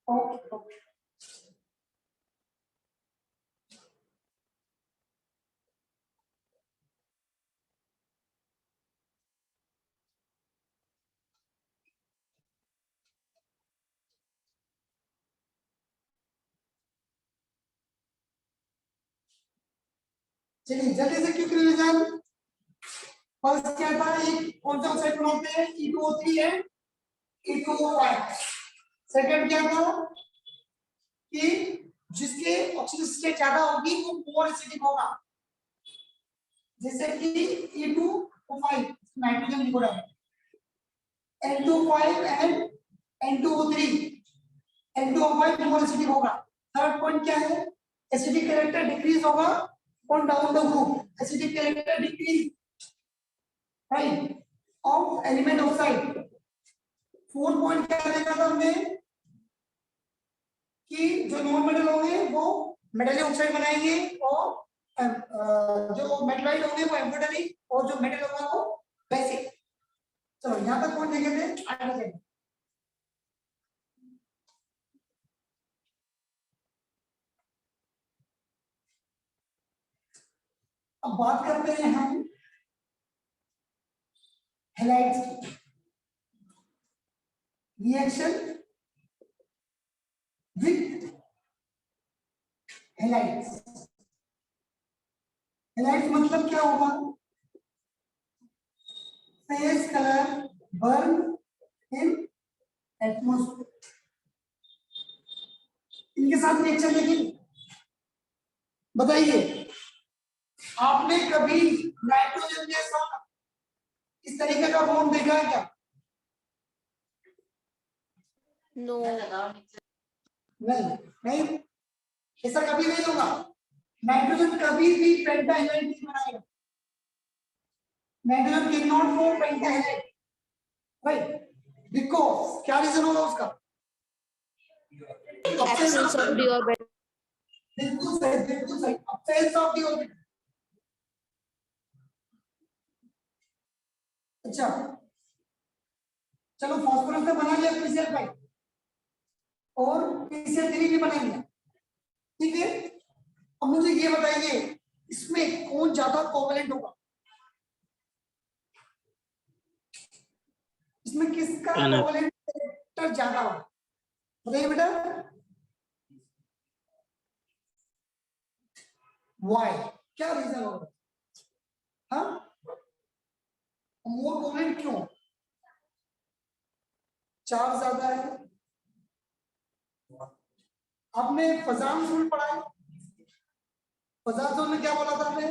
Okay okay. चलिए जल्दी से क्विक रिवीजन, फर्स्ट क्या था, एक कौन सा ऑक्साइड बनाते हैं, E2O3 है, E2O5। सेकंड क्या था कि जिसके ऑक्सीजन स्टेट ज्यादा होगी वो मोर एसिडिक होगा, जैसे कि E2O5 नाइट्रोजन लिखो है, N2O5 and N2O3, N2O5 more acidic होगा। थर्ड पॉइंट क्या है, एसिडिक कैरेक्टर डिक्रीज होगा on down the group, acidic character decrease right of element oxide. Fourth point क्या देखा था हमने कि जो नॉन मेटल होंगे वो मेटल ऑक्साइड बनाएंगे और जो मेटलाइट होंगे वो एम्फोटेरिक और जो मेटल होगा वो बेसिक। चलो यहां तक कौन देखे थे, आगे चलिए। अब बात करते हैं हम हैलाइड्स की। रिएक्शन विद हैलाइड्स, हैलाइड्स मतलब क्या होगा, फेस कलर बर्न इन एटमॉस्फेयर, इनके साथ रिएक्शन देखिए। बताइए आपने कभी नाइट्रोजन जैसा इस तरीके का बॉन्ड देखा है क्या? No. नहीं, नहीं, ऐसा कभी नहीं होगा। नाइट्रोजन कभी भी पेंटाहेलाइड नहीं बनाएगा, nitrogen can not form pentahalide right, because क्या रीजन होगा उसका, Absence of d orbital. बिल्कुल सही, बिल्कुल सही, absence of the orbital। अच्छा चलो, फास्फोरस ने बना लिया PCl5 और PCl3 भी बना लिया, ठीक है। अब मुझे ये बताइए इसमें कौन ज्यादा कोवलेंट होगा, इसमें किसका NF। कोवलेंट कैरेक्टर ज्यादा होगा, बताइए बेटा। वाई, क्या रीजन होगा, हाँ मोर कोवलेंट क्यों, चार्ज ज्यादा है। आपने फजान रूल पढ़ा है, फजान रूल में क्या बोला था आपने,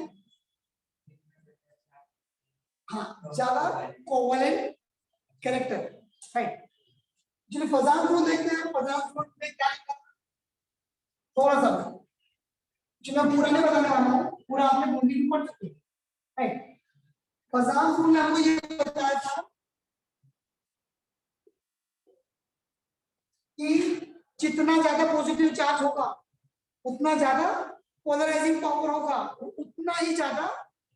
हाँ ज्यादा कोवलेंट कैरेक्टर राइट। जो फजान रूल देखते हैं, फजान रूल में क्या लिखा है? थोड़ा सा जो मैं पूरा नहीं बताने वाला हूँ, पूरा आपने बुंदी भी पढ़ सकते हैं राइट। फजान रूल ने हमको ये बताया था कि जितना ज्यादा पॉजिटिव चार्ज होगा उतना ज्यादा पोलराइजिंग पावर होगा, उतना ही ज्यादा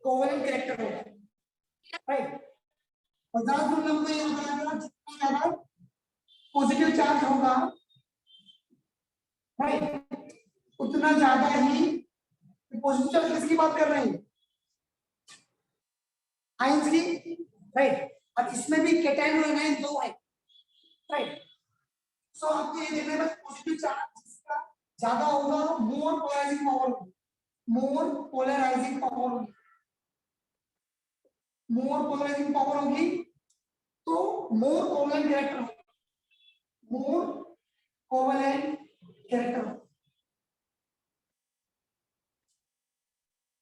कोवलेंट कैरेक्टर होगा राइट। फजान रूल ने हमको ये बताया था जितना ज्यादा पॉजिटिव चार्ज होगा राइट उतना ज्यादा ही, पॉजिटिव चार्ज किसकी बात कर रहे हैं, आयंस की राइट। और इसमें भी कैटायन और एनायन दो है राइट। सो आपको ये देखना है पॉजिटिव चार्ज जिसका ज्यादा होगा मोर पोलराइजिंग पावर होगी, मोर पोलराइजिंग पावर होगी, मोर पोलराइजिंग पावर होगी तो मोर कोवलेंट कैरेक्टर होगा, मोर कोवलेंट कैरेक्टर।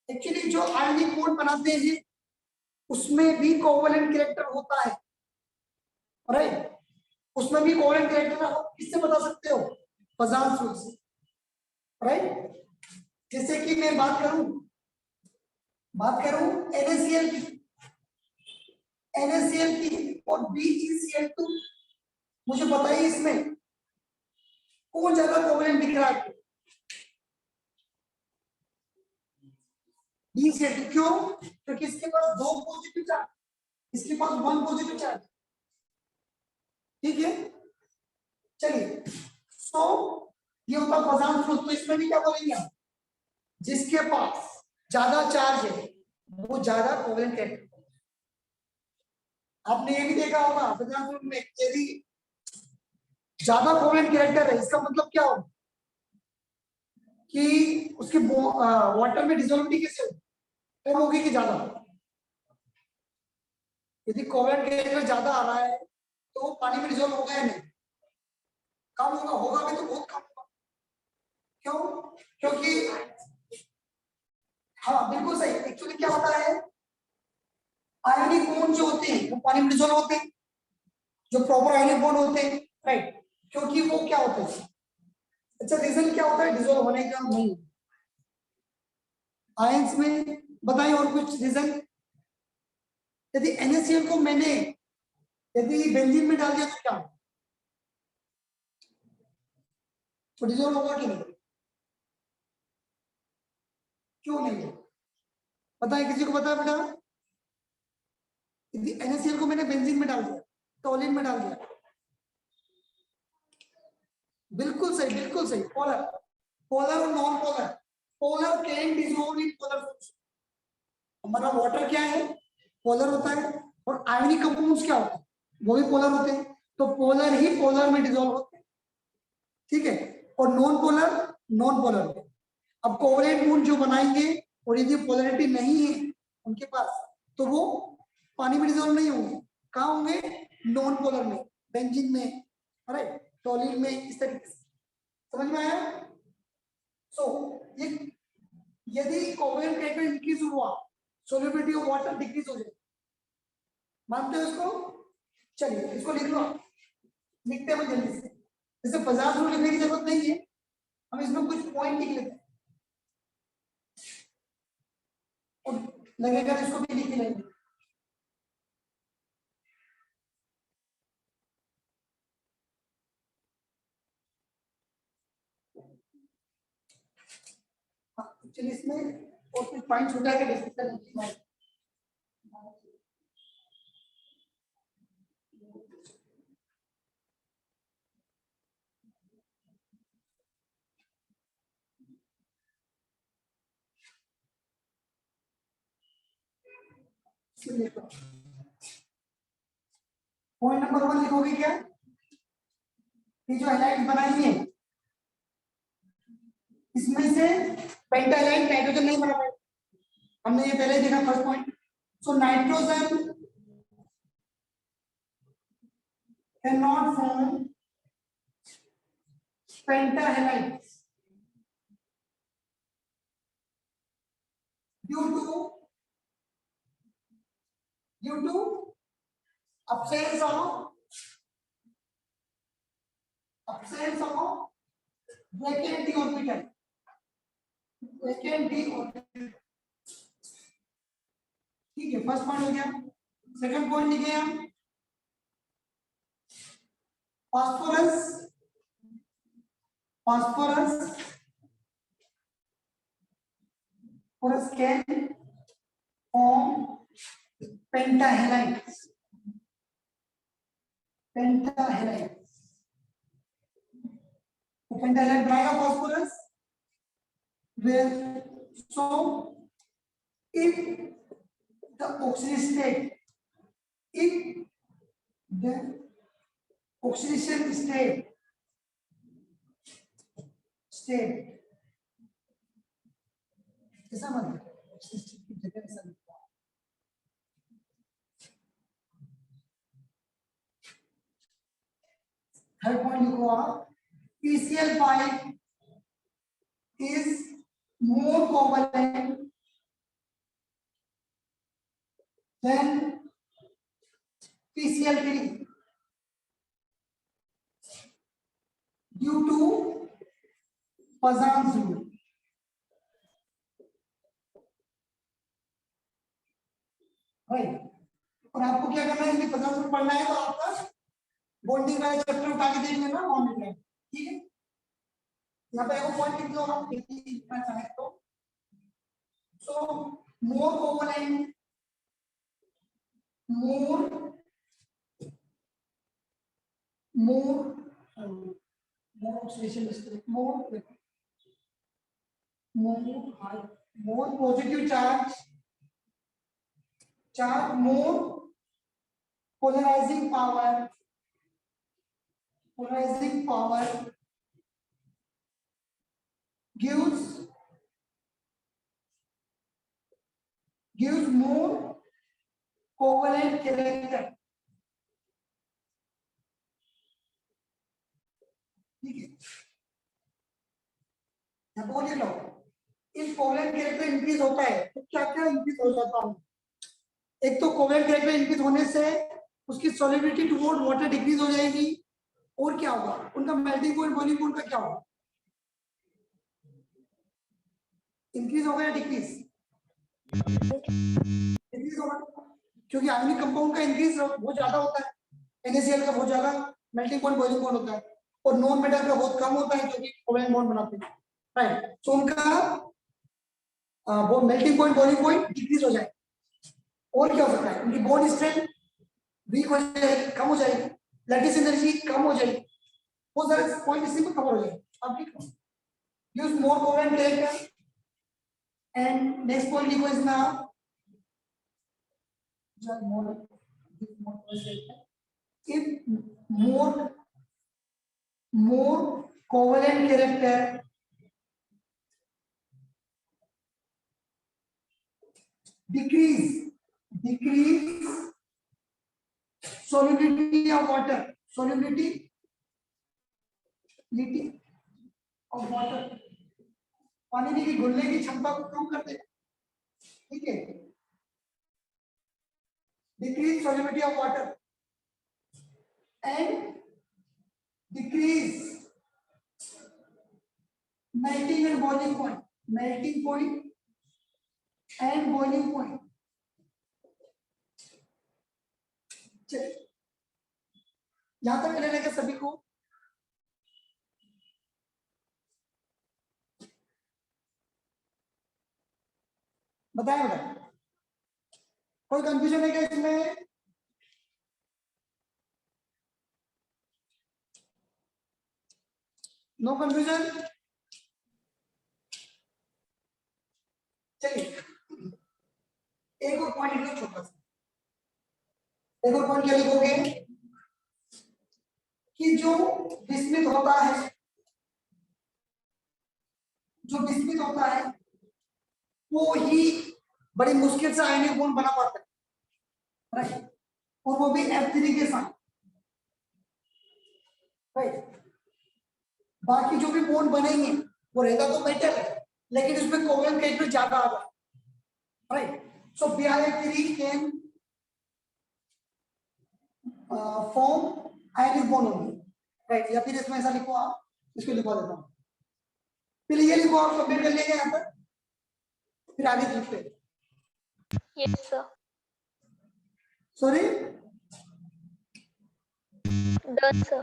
एक्चुअली जो आयनिक बॉन्ड बनाते हैं उसमें भी कोवलेंट कैरेक्टर होता है राइट, उसमें भी कोवलेंट कैरेक्टर आप किससे बता सकते हो, फजान रूल से राइट। जैसे कि मैं बात करूं NaCl की और BgCl2, मुझे बताइए इसमें कौन ज्यादा कोवलेंट दिख रहा है, BgCl2, क्यों, क्योंकि इसके पास दो पॉजिटिव चार्ज, इसके पास वन पॉजिटिव चार्ज, ठीक है। चलिए सो ये होता फजान फ्रूट, तो इसमें भी क्या बोलेंगे हम, जिसके पास ज्यादा चार्ज है वो ज्यादा कोवलेंट कैरेक्टर। आपने ये भी देखा होगा फजान फ्रूट में यदि ज्यादा कोवलेंट कैरेक्टर है इसका मतलब क्या होगा कि उसके वाटर में डिसोल्विटी कैसे होगी, कम होगी कि ज्यादा, यदि कोवेलेंट कैरेक्टर ज्यादा आ रहा है तो वो पानी में डिजोल्व होगा या नहीं? कम होगा, होगा भी तो बहुत कम होगा। क्यों? क्योंकि हाँ बिल्कुल सही, एक्चुअली क्या होता है, आयनिक बॉन्ड जो होते हैं वो पानी में डिजोल्व होते हैं, जो प्रॉपर आयनिक बॉन्ड होते हैं, राइट, क्योंकि वो क्या होते हैं, अच्छा रीजन क्या होता है डिजोल्व होने का? नहीं आयंस में, बताइए और कुछ रीजन। यदि NaCl को मैंने यदि बेंजीन में डाल दिया तो क्या तो डिजोल्व होगा कि नहीं? क्यों नहीं? बताइए, किसी को पता है बेटा? यदि NaCl को मैंने बेंजीन में डाल दिया, टोलिन में डाल दिया, बिल्कुल सही, बिल्कुल सही, पोलर, पोलर और non polar, polar can dissolve in polar solution. हमारा वाटर क्या है, पोलर होता है, और आयनिक कंपाउंड्स क्या होते हैं, वो भी पोलर होते हैं, तो पोलर ही पोलर में डिसॉल्व होते हैं, ठीक है, और नॉन पोलर नॉन पोलर में। अब कोवलेंट बॉन्ड जो बनाएंगे और यदि पोलरिटी नहीं है उनके पास तो वो पानी में डिसॉल्व नहीं होंगे, कहाँ होंगे? नॉन पोलर में, बेंजीन में, राइट, टोलिन में, इस तरीके से। समझ में आया? सो ये यदि कोवेलेंट कैरेक्टर इंक्रीज हुआ, सोल्युबिलिटी ऑफ वाटर डिक्रीज हो जाए, मानते हो इसको? चलिए इसको लिख लो, लिखते हैं जल्दी से, जैसे 50 रूल लिखने की जरूरत नहीं है, हम इसमें कुछ पॉइंट लिख लेते हैं और लगेगा इसको भी लिख लेंगे। चलिए इसमें और कुछ पॉइंट छूटा है डिस्कस करने। पॉइंट नंबर 1 लिखोगे क्या? ये जो हाइलाइट बनाई है इसमें से पेंटालाइट नाइट्रोजन नहीं बना पाए, हमने ये पहले देखा first point. So nitrogen can not form pentahalide due to absence of vacant d orbital, vacant d orbital, ठीक है, फर्स्ट पॉइंट हो गया। सेकंड पॉइंट लिखे हम, phosphorus phosphorus phosphorus can form pentahalides, pentahalides, pentahalide बनाएगा phosphorus, where so if the oxidation state, if the oxidation state ऐसा मतलब third point लिखो आप, PCl5 is more covalent than PCl3 due to Poisson's rule। और आपको क्या करना है, इसमें Poisson's rule पढ़ना है तो आपका बॉन्डिंग वाला चैप्टर उठा के देख लेना, बॉन्डिंग है, ठीक है। यहाँ पे एक पॉइंट लिख लो आप लिखना चाहे तो। सो मोर covalent, more oxidation state, more positive charge, more polarizing power gives more covalent character, ठीक है, यहाँ बोल लो इस कोवेलेंट कैरेक्टर इंक्रीज होता है तो क्या क्या इंक्रीज हो जाता है। एक तो कोवेलेंट कैरेक्टर इंक्रीज होने से उसकी सॉलिडिटी टुवर्ड वाटर डिक्रीज हो जाएगी, और क्या होगा उनका मेल्टिंग पॉइंट बॉइलिंग पॉइंट का क्या होगा, इंक्रीज होगा या डिक्रीज, डिक्रीज होगा, क्योंकि आयनिक कंपाउंड का इंक्रीज बहुत ज्यादा होता है, NaCl का बहुत ज्यादा मेल्टिंग पॉइंट बॉइलिंग पॉइंट होता है, और नॉन मेटल का बहुत कम होता है क्योंकि कोवेलेंट बॉन्ड बनाते हैं, राइट। तो उनका वो melting point boiling point decrease हो जाए, और क्या हो सकता है उनकी बॉन्ड स्ट्रेंथ वीक हो जाएगी, कम हो जाएगी, लैटिस एनर्जी कम हो जाएगी, वो सारे पॉइंट इसी में कवर हो जाएंगे। अब देखो use more covalent character and next point लिखो इसमें just more if more covalent character decrease solubility of water, solubility of water, पानी की घुलने की क्षमता को कम कर देगा, ठीक है, decrease solubility of water and decrease melting and boiling point, melting point and boiling point। चलिए यहां तक क्लियर है क्या सभी को? बताएं बेटा, कोई कंफ्यूजन है क्या इसमें? No confusion? चलिए एक और पॉइंट लिखो छोटा सा, एक और पॉइंट क्या लिखोगे कि जो विस्मित होता है, जो विस्मित होता है वो ही बड़ी मुश्किल से आयनिक बॉन्ड बना पाता है, राइट, और वो भी F3 के साथ, राइट। बाकी जो भी बॉन्ड बनेंगे वो रहेगा तो मेटल है, लेकिन उसमें कोवेलेंट कैरेक्टर ज्यादा आ जाए, right. So Br3 can form ionic bond only, right. या फिर इसमें ऐसा लिखो, आप इसको लिखवा देता हूं, पहले ये लिखो, आप कंप्लीट कर लेंगे यहाँ पर, फिर आगे लिखते हैं। Yes, sir. Sorry Done, sir.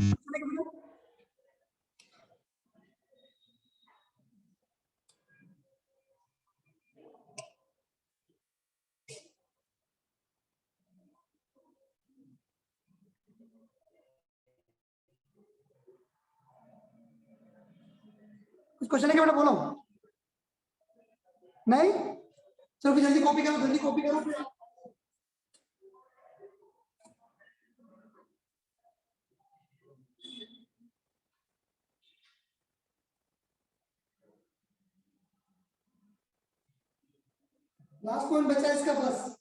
कुछ क्वेश्चन है क्या बेटा, बोलो। नहीं, चलो फिर जल्दी कॉपी करो, जल्दी कॉपी करो फिर। लास्ट पॉइंट बचा है इसका बस।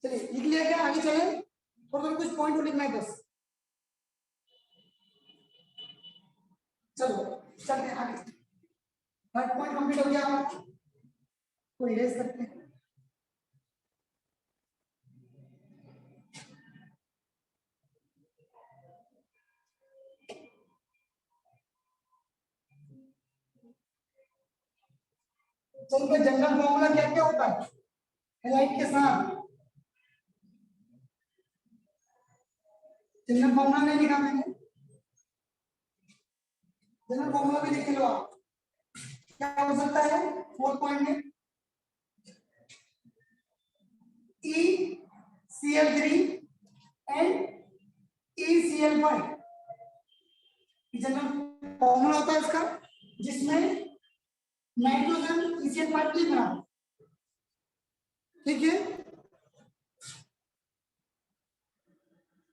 चलिए लिख लिया क्या, आगे चले, थोड़ा कुछ पॉइंट और लिखना है बस। चलो चलते हैं आगे। थर्ड पॉइंट कंप्लीट हो गया, तो इरेज करते हैं। चलिए जनरल फॉर्मूला क्या क्या होता है हेलाइट के साथ, जनरल फॉर्मूला नहीं लिखा मैंने, जनरल फॉर्मूला भी लिख लो आप। क्या हो सकता है 4 पॉइंट में ECl3 and ECl5 general formula होता है इसका, जिसमें नाइट्रोजन ECl5 की बना, ठीक है।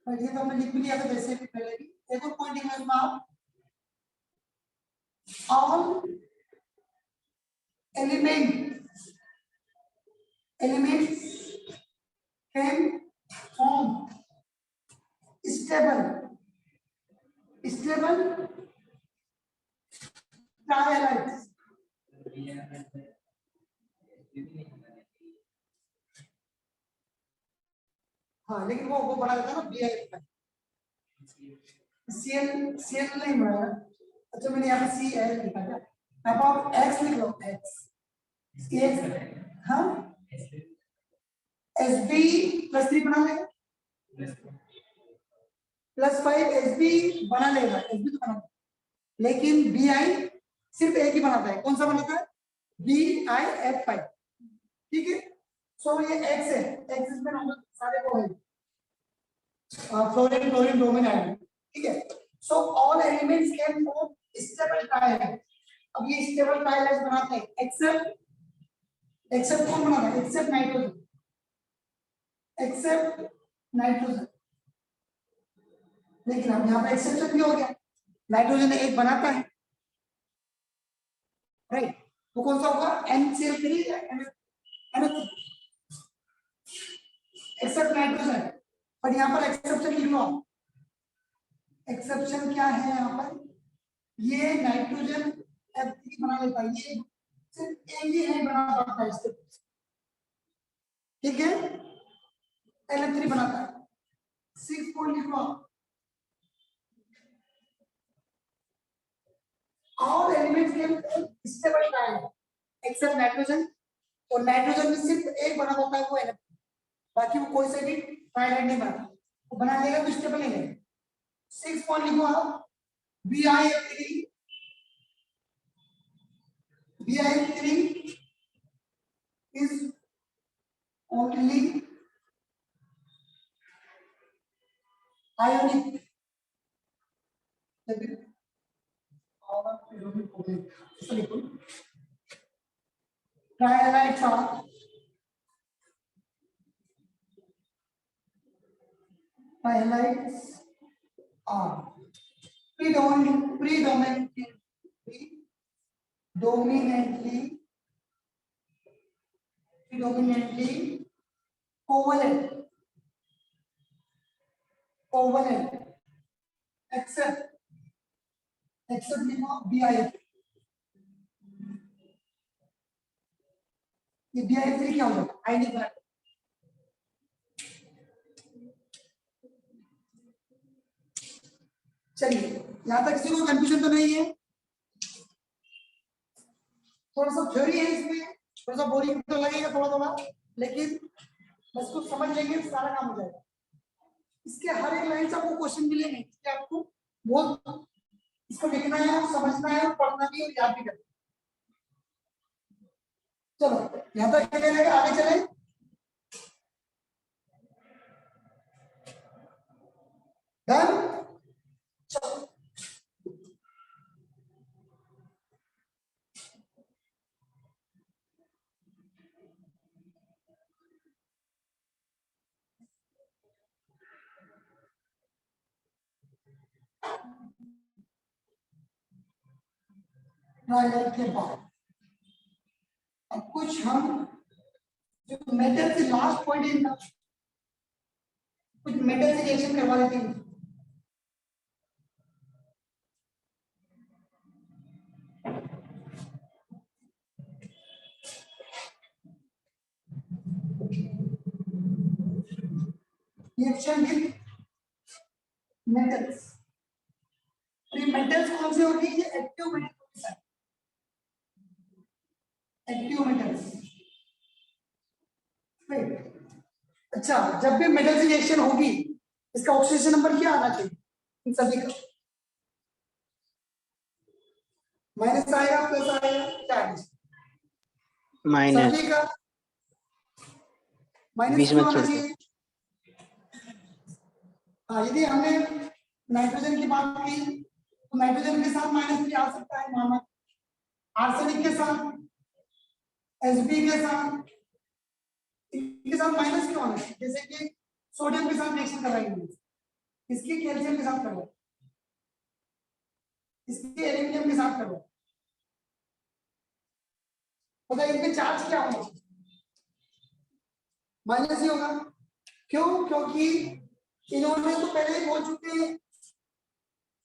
ये तो हमने लिख भी लिया था वैसे भी पहले भी। एक और पॉइंट है इसमें, आप all elements can form stable trihalides। हाँ लेकिन वो बना देता है ना BiF, CL नहीं बना। अच्छा मैंने यहाँ पे Cl लिखा था, अब आप X लिख लो, X हाँ Sb+3 बना लेगा, +5 Sb बना लेगा, Sb तो बना, लेकिन Bi सिर्फ एक ही बनाता है। कौन सा बनाता है? BiF5, ठीक है। सो ये X है, X इसमें नंबर सारे को है, फ्लोरीन क्लोरीन ब्रोमीन आयन, ठीक है। So all elements can form stable trihalide. अब ये स्टेबल ट्रायहाइड बनाते हैं एक्सेप्ट कौन बनाता है? Accept nitrogen. लेकिन अब यहाँ पे एक्सेप्शन भी हो गया, नाइट्रोजन एक बनाता है, राइट। तो कौन सा होगा? NCl3 या NH3? Accept nitrogen. पर यहाँ पर एक्सेप्शन लिख लो आप। एक्सेप्शन क्या है यहाँ पर? ये नाइट्रोजन F3 बना लेता है, ये सिर्फ एक ही नहीं बना पाता है इससे, ठीक है। NH3 बनाता है। 6 पॉइंट लिख लो आप। All elements can stable triangle except nitrogen, और नाइट्रोजन में सिर्फ एक बना होता है वो NH3, बाकी वो कोई से भी ट्रायहाइड नहीं बनाता, वो बना लेगा तो स्टेबल नहीं है। 6 पॉइंट लिखो आप। BiF3 is only ionic, trihallides are predominantly covalent except BiF। ये BiF3 क्या होगा? आयनिक बना। चलिए यहां तक किसी को कंफ्यूजन तो नहीं है? थोड़ा सा थ्योरी है इसमें, थोड़ा सा बोरिंग तो लगेगा थोड़ा, लेकिन बस कुछ समझ लेंगे सारा काम हो जाएगा। इसके हर एक लाइन से आपको क्वेश्चन मिलेंगे, इसके आपको बहुत इसको लिखना है, समझना है, पढ़ना भी और याद भी करना। चलो यहाँ तक क्या रहेगा, आगे चले। डन। चलो ट्रायहाइड के बाद अब कुछ हम जो मेटल से लास्ट पॉइंट है इनका, कुछ मेटल से रिएक्शन करवा देते हैं। Reaction with metals. ये मेटल्स कौन से होते हैं? ये एक्टिव मेटल्स, एक्टिव मेटल्स। अच्छा, जब भी मेटल से रिएक्शन होगी इसका ऑक्सीडेशन नंबर क्या आना चाहिए इन सभी का? माइनस आएगा प्लस आएगा, क्या है माइनस सभी का माइनस बीच क्यों में आना छोड़ के। चाहिए? हाँ, यदि हमने नाइट्रोजन की बात की तो नाइट्रोजन के साथ -3 आ सकता है नॉर्मल, आर्सेनिक के साथ, Hb के साथ, इनके साथ माइनस क्यों आना चाहिए? जैसे कि सोडियम के साथ रिएक्शन कराएंगे, इसकी कैल्शियम के साथ करवाओ, इसकी एल्यूमिनियम के साथ करवाओ, मतलब इनमें चार्ज क्या होगा? माइनस ही होगा। क्यों? क्योंकि इन्होंने तो पहले ही बोल चुके हैं,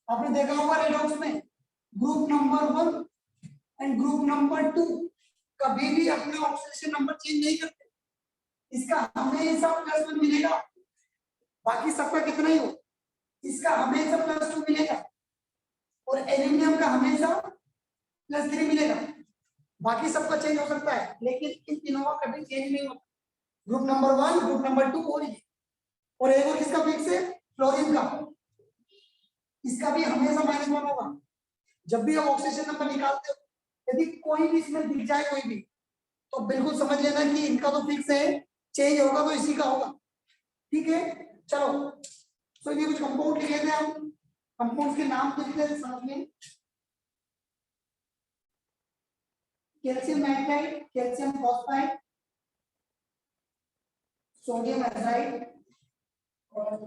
आपने देखा होगा रेडॉक्स में group number 1 and group number 2 कभी भी अपना ऑक्सीडेशन नंबर चेंज नहीं करते, इसका हमेशा +1 मिलेगा, बाकी सबका कितना ही हो, इसका हमेशा +2 मिलेगा, और एल्यूमिनियम का हमेशा +3 मिलेगा, बाकी सबका चेंज हो सकता है लेकिन इन तीनों का कभी चेंज नहीं होता। ग्रुप नंबर 1, ग्रुप नंबर 2 और एक और किसका फिक्स है? फ्लोरीन का, इसका भी हमेशा -1 होगा। जब भी हम ऑक्सीजन नंबर निकालते हो, यदि कोई भी इसमें दिख जाए कोई भी, तो बिल्कुल समझ लेना कि इनका तो फिक्स है, चेंज होगा तो इसी का होगा। ठीक है, चलो तो ये कुछ कंपाउंड लिखे थे हम, कंपाउंड के नाम लिखते हैं साथ में। Calcium nitride, calcium phosphide, sodium hydride और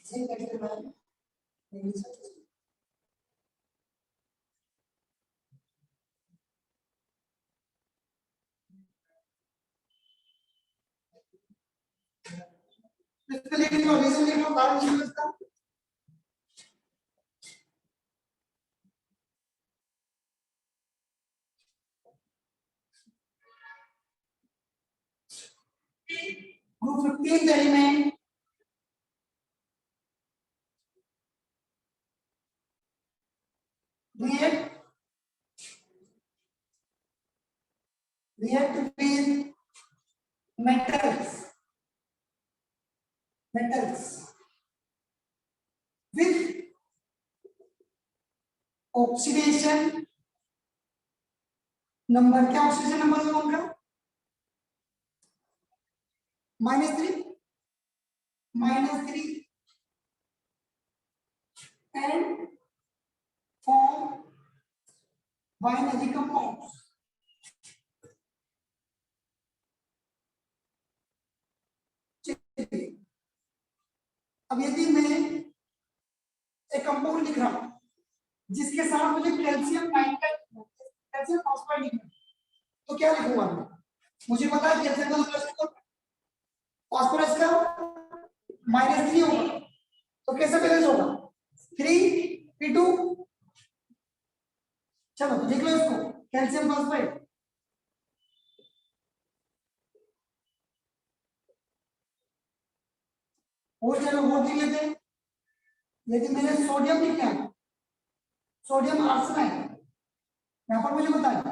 जिंक हाइड्राइड। इसके लिए रीजन लिख लो, कारण लिख लो इसका। Group 15 element react with metals with oxidation number, क्या ऑक्सीडेशन नंबर है उनका? -3 and form binary compounds। अब यदि मैं एक कंपाउंड लिख रहा हूं जिसके साथ मुझे कैल्शियम नाइट्राइड, कैल्शियम फॉस्फाइड लिखना है, तो क्या लिखूंगा मैं? मुझे पता है कैल्शियम का मतलब फास्फोरस का -3 होगा, तो कैसे बैलेंस होगा? 3p2। चलो तो देख लो इसको, कैल्शियम फॉस्फाइड, और चलो वो लिख लेते हैं। यदि मैंने सोडियम लिखना है, सोडियम आर्सेनाइड, यहां पर मुझे बताया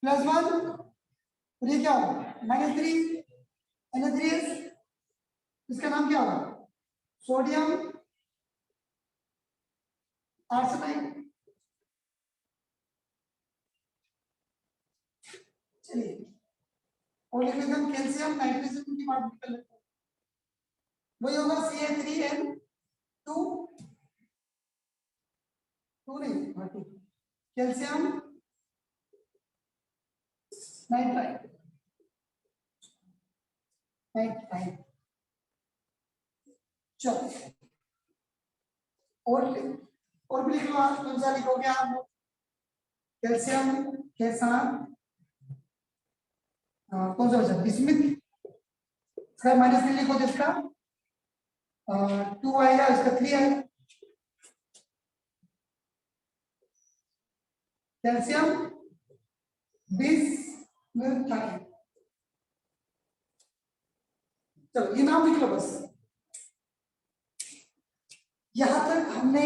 +1, और ये क्या होगा? -3 Na3S, इसका नाम क्या होगा? Sodium arsenide. चलिए और लिख लेते हैं कैल्शियम नाइट्रोजन की बात कर लेते हैं, वही होगा Ca3n2, 2 नहीं 2, कैल्शियम नाइट्राइड, चलो और भी लिख लो आप, कौन सा लिखोगे आप? कैल्शियम के साथ कौन सा बचा? बिस्मिथ, इसका -3 लिखो, जिसका 2 आएगा, इसका 3 आएगा। कैल्शियम बिस्मिथाइल, चलो ये नाम लिख लो बस। यहां तक हमने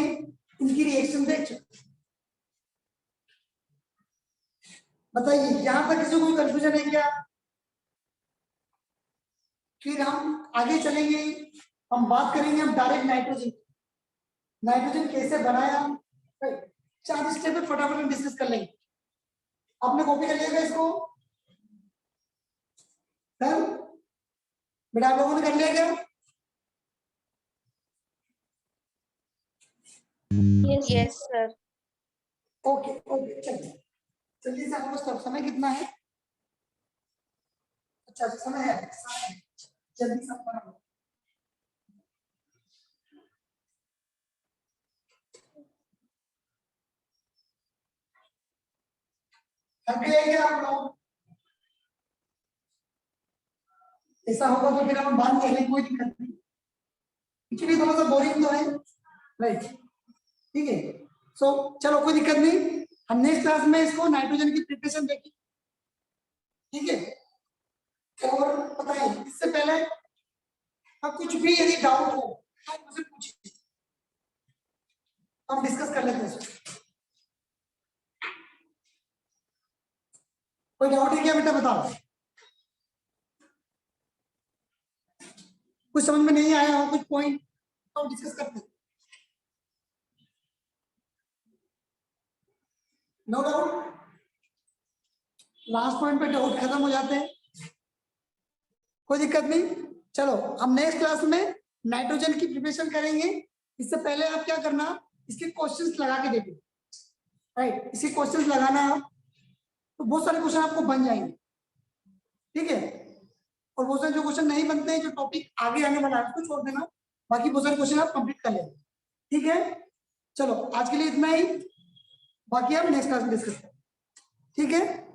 इनकी रिएक्शन देख चुके। बताइए यहां तक किसी को कोई कंफ्यूजन है क्या? फिर हम आगे चलेंगे, हम बात करेंगे हम डायरेक्ट नाइट्रोजन, नाइट्रोजन कैसे बनाया, राइट, 4 स्टेप पे फटाफट हम डिस्कस कर लेंगे। आपने कॉपी कर लिया इसको? डन बेटा, आप लोगों ने कर लिया क्या? Yes, sir. ओके ओके, चलिए जल्दी से आपको सब समय कितना है? अच्छा समय है, जल्दी सब करो। थक गए क्या आप लोग? ऐसा होगा तो फिर हम बात कर लें, कोई दिक्कत नहीं, एक्चुअली थोड़ा सा बोरिंग तो है, राइट, ठीक है। सो चलो कोई दिक्कत नहीं, हम नेक्स्ट क्लास में इसको नाइट्रोजन की प्रिपरेशन देखें, ठीक है। और पता है इससे पहले अब कुछ भी यदि डाउट हो तो मुझे पूछिए, हम डिस्कस कर लेते हैं इसको। कोई डाउट है क्या बेटा, बताओ। कुछ समझ में नहीं आया हो, कुछ पॉइंट तो डिस्कस करते हैं। नो डाउट, लास्ट पॉइंट पे डाउट खत्म हो जाते हैं, कोई दिक्कत नहीं। चलो हम नेक्स्ट क्लास में नाइट्रोजन की प्रिपरेशन करेंगे। इससे पहले आप क्या करना, इसके क्वेश्चंस लगा के देखो, राइट, इसके क्वेश्चंस लगाना आप, तो बहुत सारे क्वेश्चन आपको बन जाएंगे, ठीक है। और बहुत सारे जो क्वेश्चन नहीं बनते हैं, जो टॉपिक आगे आने वाला है उसको छोड़ देना, बाकी बहुत सारे क्वेश्चन आप कंप्लीट कर लेना, ठीक है। चलो आज के लिए इतना ही, बाकी हम नेक्स्ट क्लास में डिस्कस करें, ठीक है।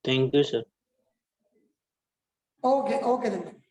Thank you, sir. Okay okay धन्यवाद।